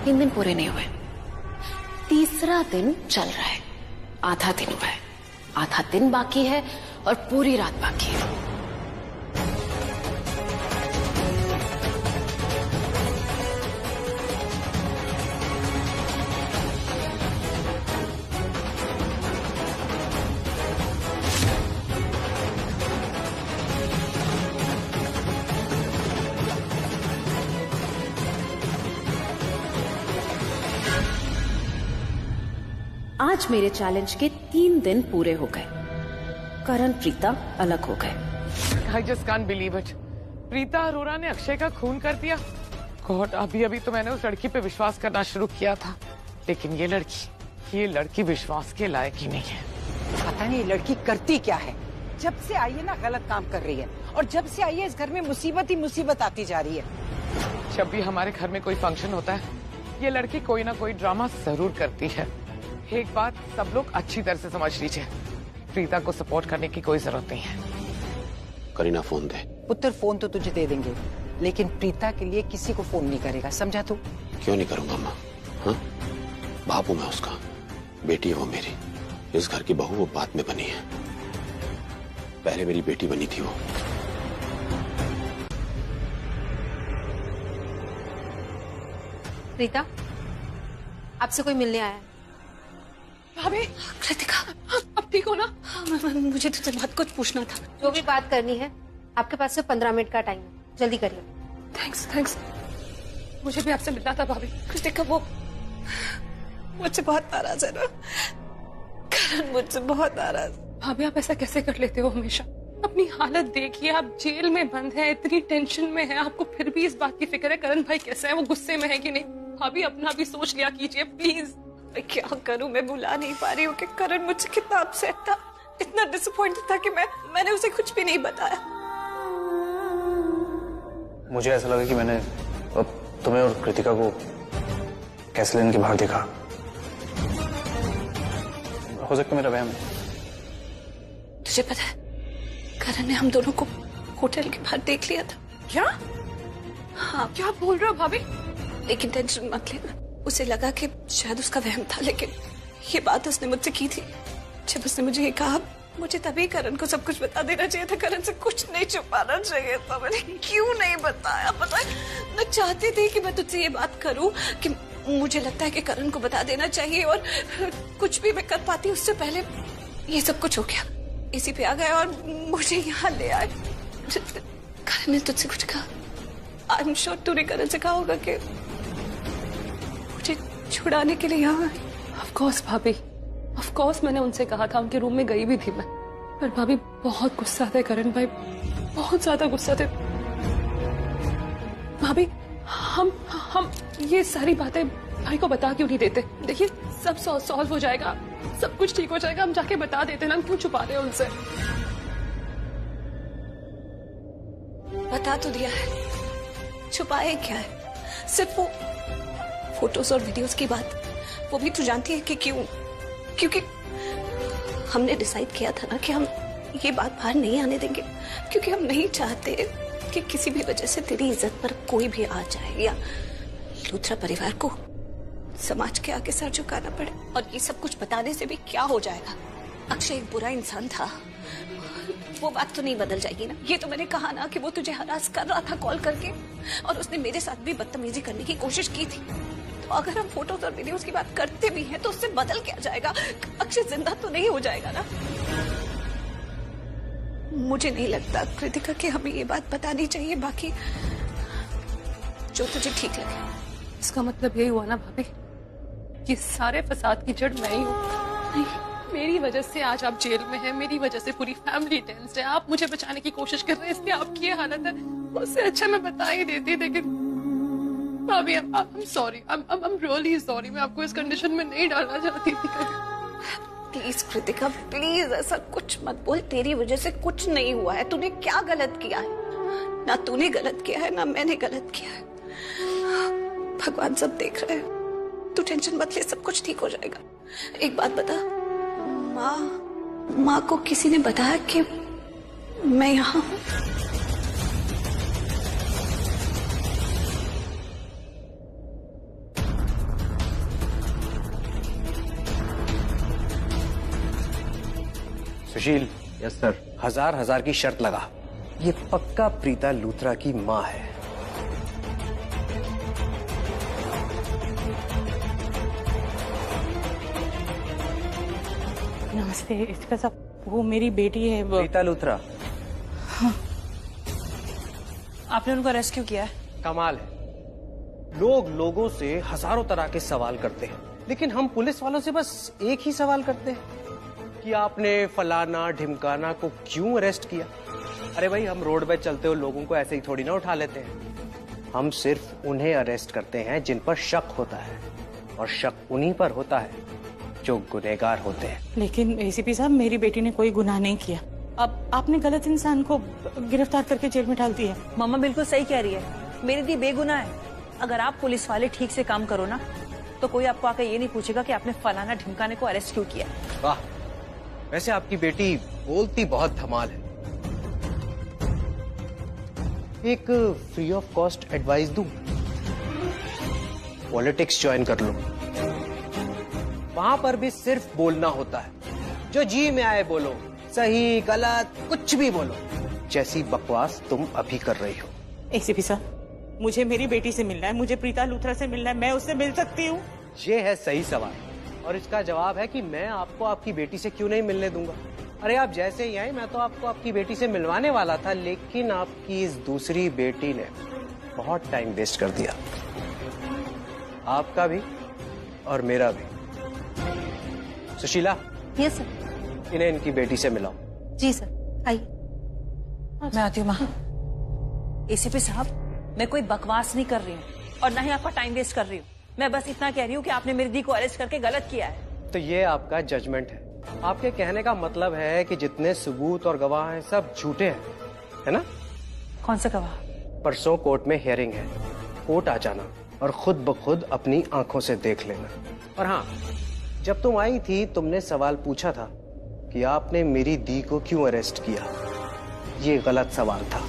तीन दिन पूरे नहीं हुए, तीसरा दिन चल रहा है। आधा दिन हुआ है, आधा दिन बाकी है और पूरी रात बाकी है। आज मेरे चैलेंज के 3 दिन पूरे हो गए। करण प्रीता अलग हो गए। I just can't believe it। Preeta Arora ने अक्षय का खून कर दिया। गॉड, अभी तो मैंने उस लड़की पे विश्वास करना शुरू किया था, लेकिन ये लड़की विश्वास के लायक ही नहीं है। पता नहीं ये लड़की करती क्या है। जब से आई है ना गलत काम कर रही है, और जब से आई है इस घर में मुसीबत ही मुसीबत आती जा रही है। जब भी हमारे घर में कोई फंक्शन होता है ये लड़की कोई ना कोई ड्रामा जरूर करती है। एक बात सब लोग अच्छी तरह से समझ लीजिए, प्रीता को सपोर्ट करने की कोई जरूरत नहीं है। करीना फोन दे। पुत्र फोन तो तुझे दे देंगे, लेकिन प्रीता के लिए किसी को फोन नहीं करेगा, समझा तू? क्यों नहीं करूंगा माँ? हाँ, बाप हूं मैं उसका, बेटी है वो मेरी। इस घर की बहू वो बाद में बनी है, पहले मेरी बेटी बनी थी वो। प्रीता, आपसे कोई मिलने आया है। भाभी, कृतिका, अब ठीक हो ना? मुझे तुझसे बहुत कुछ पूछना था। जो भी बात करनी है आपके पास सिर्फ 15 मिनट का टाइम है, जल्दी करिए। थैंक्स। मुझे भी आपसे मिलना था भाभी। कृतिका वो मुझसे बहुत नाराज है ना, करण मुझसे बहुत नाराज। भाभी आप ऐसा कैसे कर लेते हो हमेशा? अपनी हालत देखिए, आप जेल में बंद हैं, इतनी टेंशन में है, आपको फिर भी इस बात की फिक्र है करण भाई कैसा है, वो गुस्से में है कि नहीं? भाभी अपना भी सोच लिया कीजिए प्लीज। मैं क्या करूं, मैं भुला नहीं पा रही हूँ कि करण मुझसे कितना अपसेट था, इतना डिसअपॉइंटेड था कि मैंने उसे कुछ भी नहीं बताया। मुझे ऐसा लगा कि मैंने तुम्हें और कृतिका को कैसलिन के बाहर देखा। हो सकता मेरा वहम है। तुझे पता है करण ने हम दोनों को होटल के बाहर देख लिया था। क्या? हाँ। क्या बोल रहे हो भाभी? लेकिन टेंशन मत लेना, उसे लगा कि शायद उसका वहम था, लेकिन ये बात उसने मुझसे की थी। जब उसने मुझे ये कहा, मुझे तभी करण को सब कुछ बता देना चाहिए था, करण से कुछ नहीं छुपाना चाहिए था। मैंने क्यों नहीं बताया? पता है मैं चाहती थी कि मैं तुझसे ये बात करूं कि मुझे लगता है कि करण को बता देना चाहिए, और कुछ भी मैं कर पाती उससे पहले ये सब कुछ हो गया। इसी पे आ गए और मुझे यहाँ ले आए। करण ने तुझसे कुछ कहा? आई एम श्योर तूने करण से कहा होगा कि मुझे छुड़ाने के लिए यहाँ। ऑफ कोर्स भाभी, ऑफ कोर्स मैंने उनसे कहा था, उनके रूम में गई भी थी मैं। पर भाभी बहुत गुस्सा थे करण भाई, बहुत ज्यादा गुस्सा थे। भाभी हम ये सारी बातें भाई को बता क्यों नहीं देते? देखिए सब सॉल्व हो जाएगा, सब कुछ ठीक हो जाएगा, हम जाके बता देते ना, क्यों छुपा रहे हैं उनसे? बता तो दिया है, छुपाए क्या है? सिर्फ वो फोटोज और वीडियोस की बात, वो भी तू जानती है कि क्यों? क्योंकि हमने डिसाइड किया था ना कि हम ये बात बाहर नहीं आने देंगे, क्योंकि हम नहीं चाहते कि किसी भी वजह से तेरी इज्जत पर कोई भी आ जाए या लूथरा परिवार को समाज के आगे सर झुकाना पड़े। और ये सब कुछ बताने से भी क्या हो जाएगा? अक्षय एक बुरा इंसान था, वो बात तो नहीं बदल जाएगी ना। ये तो मैंने कहा ना कि वो तुझे हरास कर रहा था कॉल करके, और उसने मेरे साथ भी बदतमीजी करने की कोशिश की थी। तो अगर हम फोटोज और वीडियोस की बात करते भी हैं तो उससे बदल क्या जाएगा? अक्षय जिंदा तो नहीं हो जाएगा ना। मुझे नहीं लगता कृतिका कि हमें ये बात बतानी चाहिए, बाकी जो तुझे ठीक लगे। इसका मतलब यही हुआ ना भाभी, ये सारे फसाद की जड़ मैं ही हूँ। मेरी वजह से आज आप जेल में हैं, मेरी वजह से पूरी फैमिली टेंस्ड है, आप मुझे बचाने की कोशिश कर रहे हैं, इसलिए आपकी ये हालत है। उससे अच्छा मैं बता ही देती, लेकिन भाभी I am sorry, I am really sorry. मैं आपको इस कंडीशन में नहीं डालना चाहती थी कभी। प्लीज कृतिका प्लीज ऐसा कुछ मत बोल, तेरी वजह से कुछ नहीं हुआ है। तूने क्या गलत किया है? ना तूने गलत किया है ना मैंने गलत किया है। भगवान सब देख रहे हैं, तू टेंशन मत ले, सब कुछ ठीक हो जाएगा। एक बात बता, माँ को किसी ने बताया कि मैं यहाँ हूँ? सुशील। Yes sir. हजार की शर्त लगा, ये पक्का प्रीता लूथरा की माँ है। नमस्ते इसका सब, वो मेरी बेटी है प्रीता लूथरा। हाँ। आपने उनको अरेस्ट क्यों किया है? कमाल है, लोग लोगों से हजारों तरह के सवाल करते हैं, लेकिन हम पुलिस वालों से बस एक ही सवाल करते हैं कि आपने फलाना ढिमकाना को क्यों अरेस्ट किया। अरे भाई, हम रोड पे चलते हुए लोगों को ऐसे ही थोड़ी ना उठा लेते हैं। हम सिर्फ उन्हें अरेस्ट करते हैं जिन पर शक होता है, और शक उन्हीं पर होता है जो गुनहगार होते हैं। लेकिन एसीपी साहब, मेरी बेटी ने कोई गुनाह नहीं किया, अब आपने गलत इंसान को गिरफ्तार करके जेल में डाल दिया। मामा बिल्कुल सही कह रही है, मेरी दी बेगुनाह है। अगर आप पुलिस वाले ठीक से काम करो ना तो कोई आपको आकर ये नहीं पूछेगा कि आपने फलाना ढिमकाने को अरेस्ट क्यों किया। वाह, वैसे आपकी बेटी बोलती बहुत धमाल है। एक फ्री ऑफ कॉस्ट एडवाइस दूं, पॉलिटिक्स ज्वाइन कर लो। वहां पर भी सिर्फ बोलना होता है, जो जी में आए बोलो, सही गलत कुछ भी बोलो, जैसी बकवास तुम अभी कर रही हो। एसीपी साहब, मुझे मेरी बेटी से मिलना है, मुझे प्रीता लूथरा से मिलना है, मैं उससे मिल सकती हूँ? ये है सही सवाल और इसका जवाब है कि मैं आपको आपकी बेटी से क्यों नहीं मिलने दूंगा। अरे आप जैसे ही आए मैं तो आपको आपकी बेटी से मिलवाने वाला था, लेकिन आपकी इस दूसरी बेटी ने बहुत टाइम वेस्ट कर दिया, आपका भी और मेरा भी। Sushila, yes sir. इन्हें इनकी बेटी से मिलाओ। जी सर, आइए। मैं आती हूँ माँ। एसीपी साहब, मैं कोई बकवास नहीं कर रही हूँ और ना ही आपका टाइम वेस्ट कर रही हूँ। मैं बस इतना कह रही हूँ कि आपने मेरी दी को अरेस्ट करके गलत किया है। तो ये आपका जजमेंट है। आपके कहने का मतलब है कि जितने सबूत और गवाह हैं सब झूठे हैं, है ना? कौन सा गवाह? परसों कोर्ट में हियरिंग है, कोर्ट आ जाना और खुद ब खुद अपनी आंखों से देख लेना। और हाँ, जब तुम आई थी तुमने सवाल पूछा था कि आपने मेरी दी को क्यों अरेस्ट किया। ये गलत सवाल था।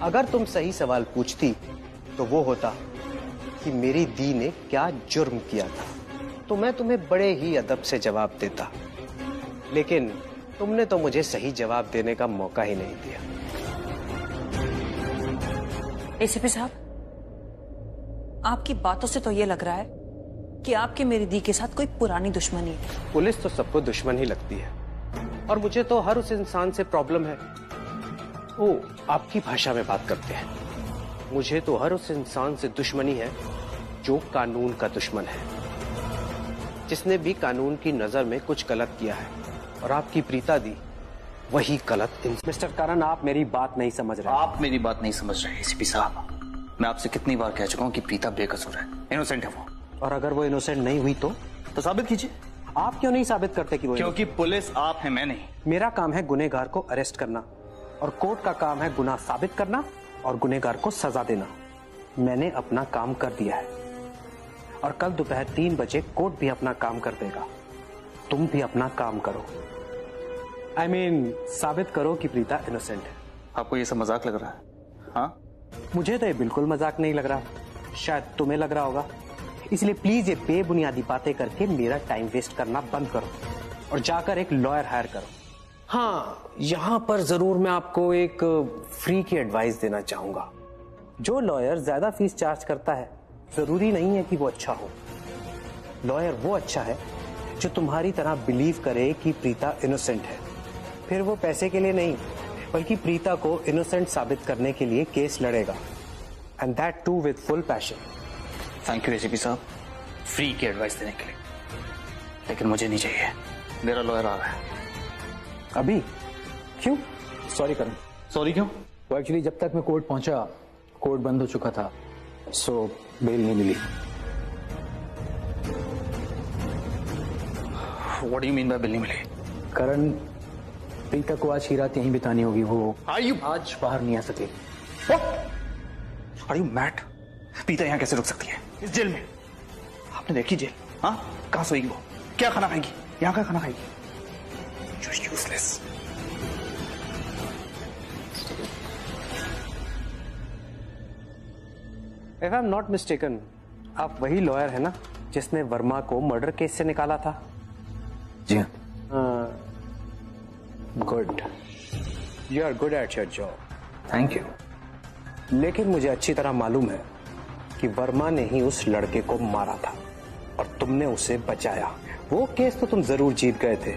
अगर तुम सही सवाल पूछती तो वो होता कि मेरी दी ने क्या जुर्म किया था, तो मैं तुम्हें बड़े ही अदब से जवाब देता, लेकिन तुमने तो मुझे सही जवाब देने का मौका ही नहीं दिया। एसीपी साहब, आपकी बातों से तो ये लग रहा है कि आपकी मेरी दी के साथ कोई पुरानी दुश्मनी है। पुलिस तो सबको दुश्मन ही लगती है और मुझे तो हर उस इंसान से प्रॉब्लम है। ओ, आपकी भाषा में बात करते हैं। मुझे तो हर उस इंसान से दुश्मनी है जो कानून का दुश्मन है, जिसने भी कानून की नजर में कुछ गलत किया है। और आपकी प्रीता दी वही गलत। मिस्टर करण, आप मेरी बात नहीं समझ रहे। आप मेरी बात नहीं समझ रहे एसीपी साहब। मैं आपसे कितनी बार कह चुका हूं कि प्रीता बेकसूर है, इनोसेंट है वो। और अगर वो इनोसेंट नहीं हुई तो साबित कीजिए। आप क्यों नहीं साबित करते कि वो? क्योंकि पुलिस आप है, मैं नहीं। मेरा काम है गुनहगार को अरेस्ट करना और कोर्ट का काम है गुनाह साबित करना और गुनहगार को सजा देना। मैंने अपना काम कर दिया है और कल दोपहर 3 बजे कोर्ट भी अपना काम कर देगा। तुम भी अपना काम करो। I mean, साबित करो कि प्रीता इनोसेंट है। आपको ये सब मजाक लग रहा है? हाँ, मुझे तो ये बिल्कुल मजाक नहीं लग रहा, शायद तुम्हें लग रहा होगा। इसलिए प्लीज ये बेबुनियादी बातें करके मेरा टाइम वेस्ट करना बंद करो और जाकर एक लॉयर हायर करो। हाँ, यहां पर जरूर मैं आपको एक फ्री की एडवाइस देना चाहूंगा। जो लॉयर ज्यादा फीस चार्ज करता है जरूरी नहीं है कि वो अच्छा हो। लॉयर वो अच्छा है जो तुम्हारी तरह बिलीव करे कि प्रीता इनोसेंट है। फिर वो पैसे के लिए नहीं बल्कि प्रीता को इनोसेंट साबित करने के लिए केस लड़ेगा, and that too with full passion. Thank you ACP साहब, फ्री की एडवाइस देने के लिए, लेकिन मुझे नहीं चाहिए। मेरा लॉयर आ रहा है अभी। क्यों? सॉरी करण। सॉरी क्यों? वो एक्चुअली जब तक मैं कोर्ट पहुंचा कोर्ट बंद हो चुका था, सो बेल नहीं मिली। What do you mean by bill नहीं मिली? करण, प्रीता को आज ही रात यहीं बितानी होगी। वो आज बाहर नहीं आ सके। Are you mad? प्रीता यहाँ कैसे रुक सकती है इस जेल में? आपने देखी जेल? हाँ, कहाँ सोएगी वो? क्या खाना खाएगी? यहाँ का खाना खाएगी? Useless. If I'm not mistaken, आप वही लॉयर है ना जिसने वर्मा को मर्डर केस से निकाला था? जी हाँ। Good, you are good at your job. Thank you. लेकिन मुझे अच्छी तरह मालूम है कि वर्मा ने ही उस लड़के को मारा था और तुमने उसे बचाया। वो केस तो तुम जरूर जीत गए थे,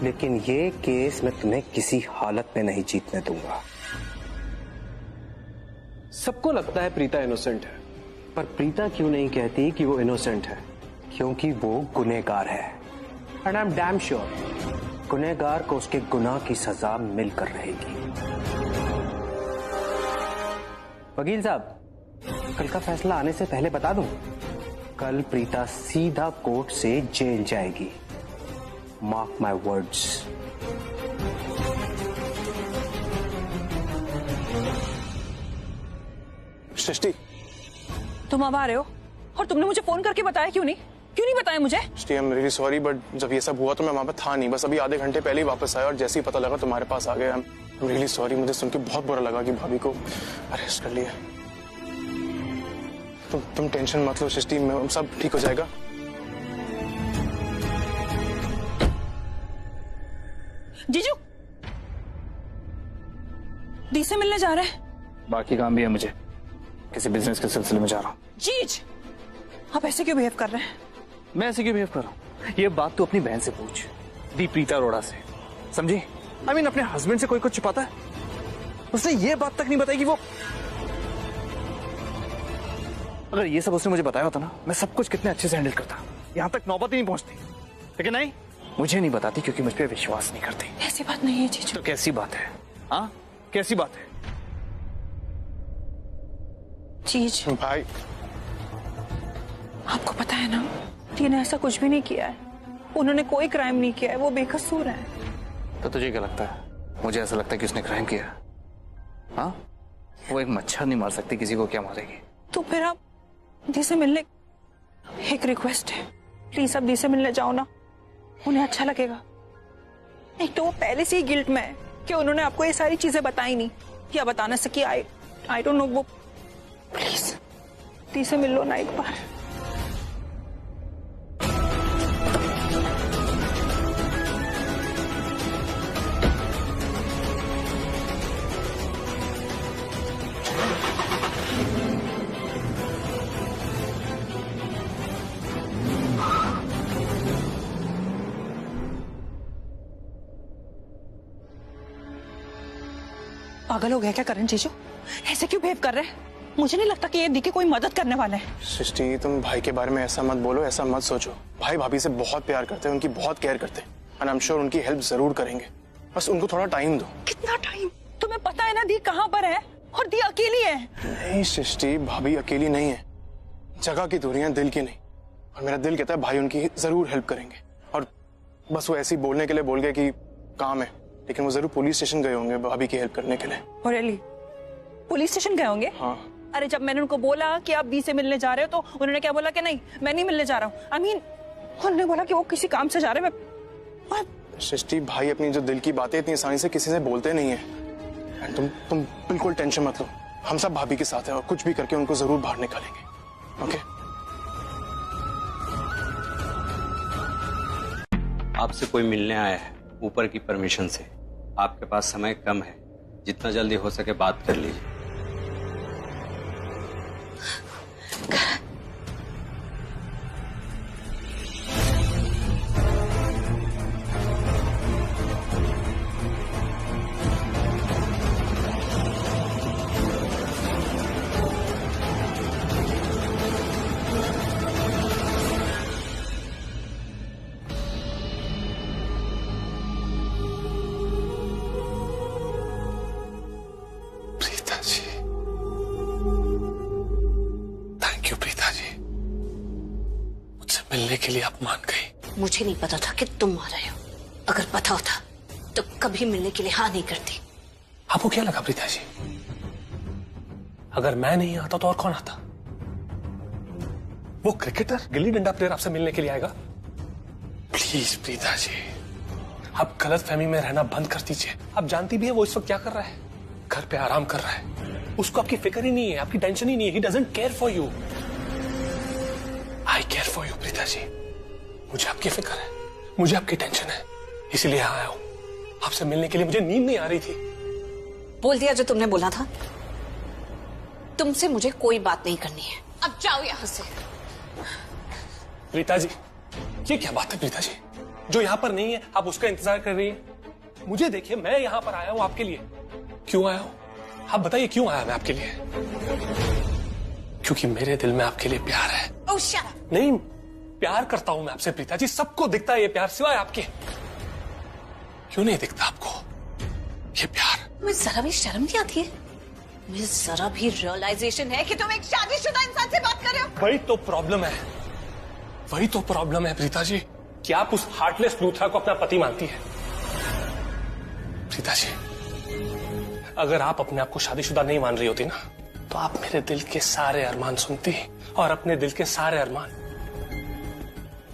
लेकिन ये केस मैं तुम्हें किसी हालत में नहीं जीतने दूंगा। सबको लगता है प्रीता इनोसेंट है, पर प्रीता क्यों नहीं कहती कि वो इनोसेंट है? क्योंकि वो गुनहगार है। And I am damn sure गुनहगार को उसके गुनाह की सजा मिलकर रहेगी। वकील साहब, कल का फैसला आने से पहले बता दूं, कल प्रीता सीधा कोर्ट से जेल जाएगी। Mark my words. सृष्टि, तुम अब आ रहे हो और तुमने मुझे फोन करके बताया क्यों नहीं? क्यों नहीं बताया मुझे? Srishti, I am really sorry, but जब ये सब हुआ तो मैं वहां पे था नहीं। बस अभी आधे घंटे पहले ही वापस आया और जैसे ही पता लगा तुम्हारे पास आ गया। आई एम रियली सॉरी। मुझे सुन के बहुत बुरा लगा कि भाभी को अरेस्ट कर लिया। तुम टेंशन मत लो सृष्टि, सब ठीक हो जाएगा। जीजू दी से मिलने जा रहे हैं? बाकी काम भी है मुझे, किसी बिजनेस के सिलसिले में जा रहा हूँ। जीज, आप ऐसे क्यों बिहेव कर रहे हैं? मैं ऐसे क्यों बिहेव कर रहा हूँ? ये बात तो अपनी बहन से पूछ, दी प्रीता अरोड़ा से, समझी? आई मीन अपने हस्बैंड से कोई कुछ छुपाता है? उसने ये बात तक नहीं बताई कि वो, अगर ये सब उसने मुझे बताया होता ना, मैं सब कुछ कितने अच्छे से हैंडल करता। यहाँ तक नौबत ही नहीं पहुंचती, लेकिन नहीं, मुझे नहीं बताती क्योंकि मुझ पर विश्वास नहीं करती। ऐसी बात नहीं है जीजू। तो कैसी बात है? हाँ, कैसी बात है? जीज भाई, आपको पता है ना, दी ने ऐसा कुछ भी नहीं किया है। उन्होंने कोई क्राइम नहीं किया है, वो बेकसूर है। तो तुझे क्या लगता है? मुझे ऐसा लगता है कि उसने क्राइम किया। हाँ, वो एक मच्छर नहीं मार सकती, किसी को क्या मारेगी? तो फिर आप दी से मिलने, एक रिक्वेस्ट है, प्लीज आप दी से मिलने जाओ ना, उन्हें अच्छा लगेगा। एक तो वो पहले से ही गिल्ट में है कि उन्होंने आपको ये सारी चीजें बताई नहीं या बता ना सकी। I don't know. वो प्लीज दी से मिल लो ना एक बार। पागल हो गया क्या करण जीजू? ऐसे क्यों बिहेव कर रहे हैं? मुझे नहीं लगता कि ये दी की कोई मदद करने वाला है। सृष्टि, तुम भाई के बारे में ऐसा मत बोलो, ऐसा मत सोचो। भाई भाभी से बहुत प्यार करते हैं, उनकी बहुत केयर करते हैं, एंड आई एम श्योर उनकी हेल्प जरूर करेंगे। बस उनको थोड़ा टाइम दो। कितना टाइम? तुम्हें पता है ना दी कहाँ पर है, और दी अकेली है। नहीं सृष्टि, भाभी अकेली नहीं है, जगह की दूरी है, दिल की नहीं। और मेरा दिल कहता है भाई उनकी जरूर हेल्प करेंगे। और बस वो ऐसे ही बोलने के लिए बोल गए कि काम है, लेकिन वो जरूर पुलिस स्टेशन गए होंगे भाभी की हेल्प करने के लिए। और एली, पुलिस स्टेशन गए होंगे? हाँ। अरे जब मैंने उनको बोला कि आप दी से मिलने जा रहे हो, तो उन्होंने क्या बोला कि नहीं मैं नहीं मिलने जा रहा हूँ। आई मीन उन्होंने बोला कि वो किसी काम से जा रहे हैं। सृष्टि, भाई अपनी जो दिल की बातें इतनी आसानी से किसी से बोलते नहीं है। तुम बिल्कुल टेंशन मत लो, हम सब भाभी के साथ हैं और कुछ भी करके उनको जरूर बाहर निकालेंगे। ओके? आपसे कोई मिलने आया है ऊपर की परमिशन से। आपके पास समय कम है, जितना जल्दी हो सके बात कर लीजिए। मिलने के लिए आप मान गई। मुझे नहीं पता था कि तुम आ रहे हो। अगर पता होता तो कभी मिलने के लिए हाँ नहीं करती। आपको क्या लगा प्रीता जी, अगर मैं नहीं आता तो और कौन आता? वो क्रिकेटर, गिल्ली डंडा प्लेयर आपसे मिलने के लिए आएगा? प्लीज प्रीता जी, आप गलतफहमी में रहना बंद कर दीजिए। आप जानती भी है वो इस वक्त क्या कर रहा है, घर पे आराम कर रहा है। उसको आपकी फिक्र ही नहीं है, आपकी टेंशन ही नहीं है। He doesn't care for you. I care for you Preeta ji. मुझे आपकी फिक्र है, मुझे आपकी टेंशन है, इसीलिए यहाँ आया हूँ। आपसे मिलने के लिए मुझे नींद नहीं आ रही थी। बोल दिया जो तुमने बोला था। तुमसे मुझे कोई बात नहीं करनी है, अब जाओ यहाँ से। प्रीता जी, ये क्या बात है प्रीता जी? जो यहाँ पर नहीं है आप उसका इंतजार कर रही है। मुझे देखिए, मैं यहाँ पर आया हूँ आपके लिए। क्यों आया हूँ आप बताइए? क्यों आया मैं आपके लिए? क्योंकि मेरे दिल में आपके लिए प्यार है। Oh, shut up. नहीं, प्यार करता हूं मैं आपसे प्रीता जी, सबको दिखता है ये प्यार सिवाय आपके। क्यों नहीं दिखता आपको ये प्यार? मुझे जरा भी शर्म नहीं आती है? मुझे जरा भी रियलाइजेशन है कि तुम एक शादीशुदा इंसान से बात कर रहे हो? वही तो प्रॉब्लम है, वही तो प्रॉब्लम है प्रीता जी, कि आप उस हार्टलेस लूथरा को अपना पति मानती है। प्रीता जी, अगर आप अपने आप को शादीशुदा नहीं मान रही होती ना, तो आप मेरे दिल के सारे अरमान सुनती और अपने दिल के सारे अरमान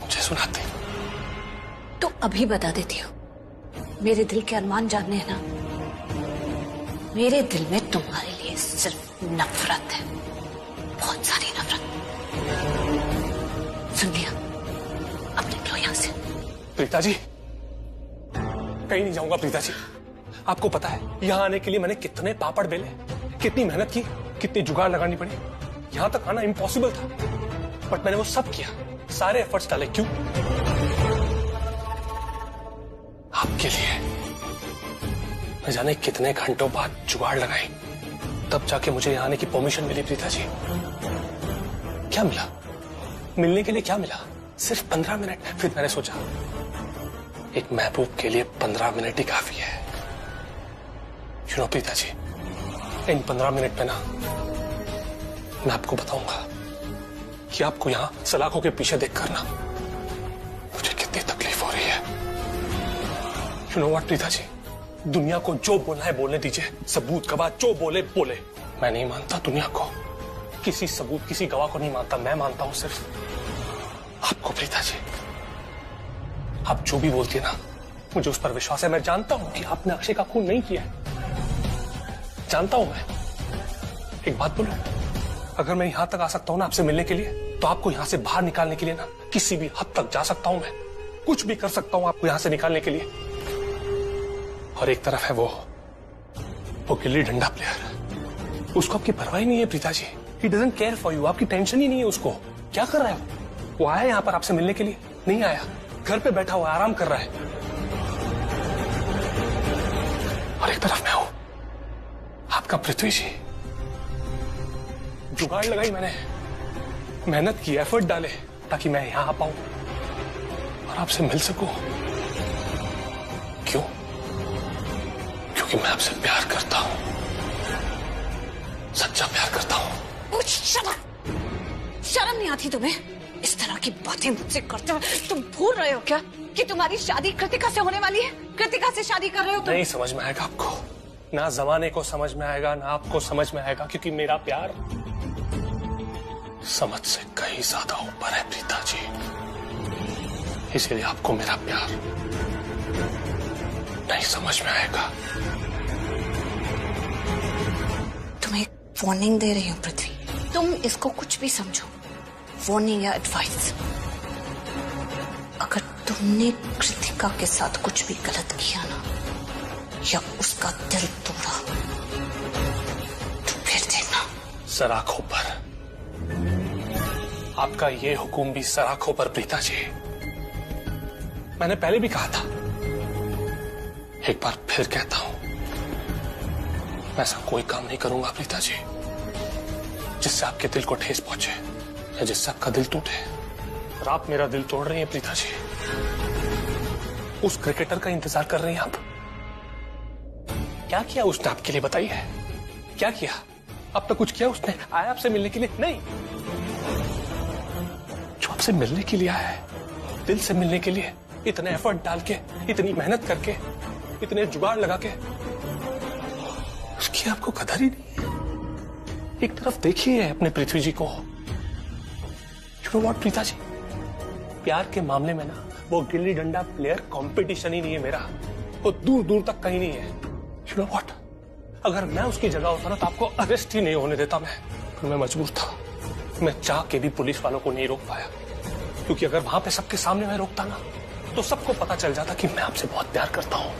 मुझे सुनाती। तो अभी बता देती हूँ, मेरे दिल के अरमान जानने हैं ना, मेरे दिल में तुम्हारे लिए सिर्फ नफरत है, बहुत सारी नफरत। सुन लिया, अब निकलो यहां से। प्रीता जी, कहीं नहीं जाऊंगा प्रीता जी। आपको पता है यहाँ आने के लिए मैंने कितने पापड़ बेले, कितनी मेहनत की, कितनी जुगाड़ लगानी पड़ी। यहाँ तक आना इम्पॉसिबल था, बट मैंने वो सब किया, सारे एफर्ट्स डाले। क्यों? आपके लिए। न जाने कितने घंटों बाद जुगाड़ लगाई, तब जाके मुझे यहाँ आने की परमिशन मिली। प्रीता जी, क्या मिला? मिलने के लिए क्या मिला? सिर्फ 15 मिनट। फिर मैंने सोचा एक महबूब के लिए 15 मिनट ही काफी है। You know Preeta ji, in 15 minute में ना मैं आपको बताऊंगा कि आपको यहाँ सलाखों के पीछे देख कर ना मुझे कितनी तकलीफ हो रही है। You know what Preeta ji, दुनिया को जो बोलना है बोलने दीजिए, सबूत गवाह जो बोले बोले। मैं नहीं मानता दुनिया को, किसी सबूत किसी गवाह को नहीं मानता। मैं मानता हूं सिर्फ आपको। प्रीता जी, आप जो भी बोलती है ना, मुझे उस पर विश्वास है। मैं जानता हूं कि आपने अक्षय का खून नहीं किया है, जानता हूं मैं। एक बात बोलूं, अगर मैं यहां तक आ सकता हूं ना आपसे मिलने के लिए, तो आपको यहां से बाहर निकालने के लिए ना किसी भी हद तक जा सकता हूं मैं, कुछ भी कर सकता हूं आपको यहां से निकालने के लिए। और एक तरफ है वो गिल्ली डंडा प्लेयर, उसको आपकी परवाह ही नहीं है Preeta ji. He doesn't care for you, आपकी टेंशन ही नहीं है उसको। क्या कर रहा है वो आया यहाँ पर आपसे मिलने के लिए? नहीं आया, घर पे बैठा हुआ आराम कर रहा है। और एक तरफ मैं हूं आपका पृथ्वी जी। जुगाड़ लगाई मैंने, मेहनत की, एफर्ट डाले ताकि मैं यहां आ पाऊं और आपसे मिल सकूं। क्यों? क्योंकि मैं आपसे प्यार करता हूं, सच्चा प्यार करता हूं। शर्म नहीं आती तुम्हें? इस तरह की बातें मुझसे करते हो? तुम भूल रहे हो क्या कि तुम्हारी शादी कृतिका से होने वाली है? कृतिका से शादी कर रहे हो तुम? नहीं समझ में आएगा आपको, ना जमाने को समझ में आएगा, ना आपको समझ में आएगा, क्योंकि मेरा प्यार समझ से कहीं ज्यादा ऊपर है प्रीता जी। इसलिए आपको मेरा प्यार नहीं समझ में आएगा। तुम्हें एक वार्निंग दे रही हूँ पृथ्वी, तुम इसको कुछ भी समझो, वार्निंग या एडवाइस। अगर तुमने कृतिका के साथ कुछ भी गलत किया ना, या उसका दिल तोड़ा, तो फिर देखना। सराखों पर आपका ये हुक्म भी सराखों पर प्रीता जी। मैंने पहले भी कहा था, एक बार फिर कहता हूं, ऐसा कोई काम नहीं करूंगा प्रीता जी जिससे आपके दिल को ठेस पहुंचे या जिससे आपका दिल टूटे। और आप मेरा दिल तोड़ रही हैं प्रीता जी। उस क्रिकेटर का इंतजार कर रही हैं आप। क्या किया उसने आपके लिए बताइए? क्या किया? अब तक कुछ किया उसने? आया आपसे मिलने के लिए? नहीं। जो आपसे मिलने के लिए आया है, दिल से मिलने के लिए, इतने एफर्ट डाल के, इतनी मेहनत करके, इतने जुगाड़ लगा के, उसकी आपको कदर ही नहीं है। एक तरफ देखिए अपने पृथ्वी जी को। You know what Preeta ji, प्यार के मामले में ना वो गिल्ली डंडा प्लेयर कंपटीशन ही नहीं है मेरा, वो दूर दूर तक कहीं नहीं है। यू नो व्हाट, अगर मैं उसकी जगह होता ना तो आपको अरेस्ट ही नहीं होने देता मैं मजबूर था। मैं चाह के भी पुलिस वालों को नहीं रोक पाया, क्योंकि अगर वहां पे सबके सामने मैं रोकता ना तो सबको पता चल जाता कि मैं आपसे बहुत प्यार करता हूं।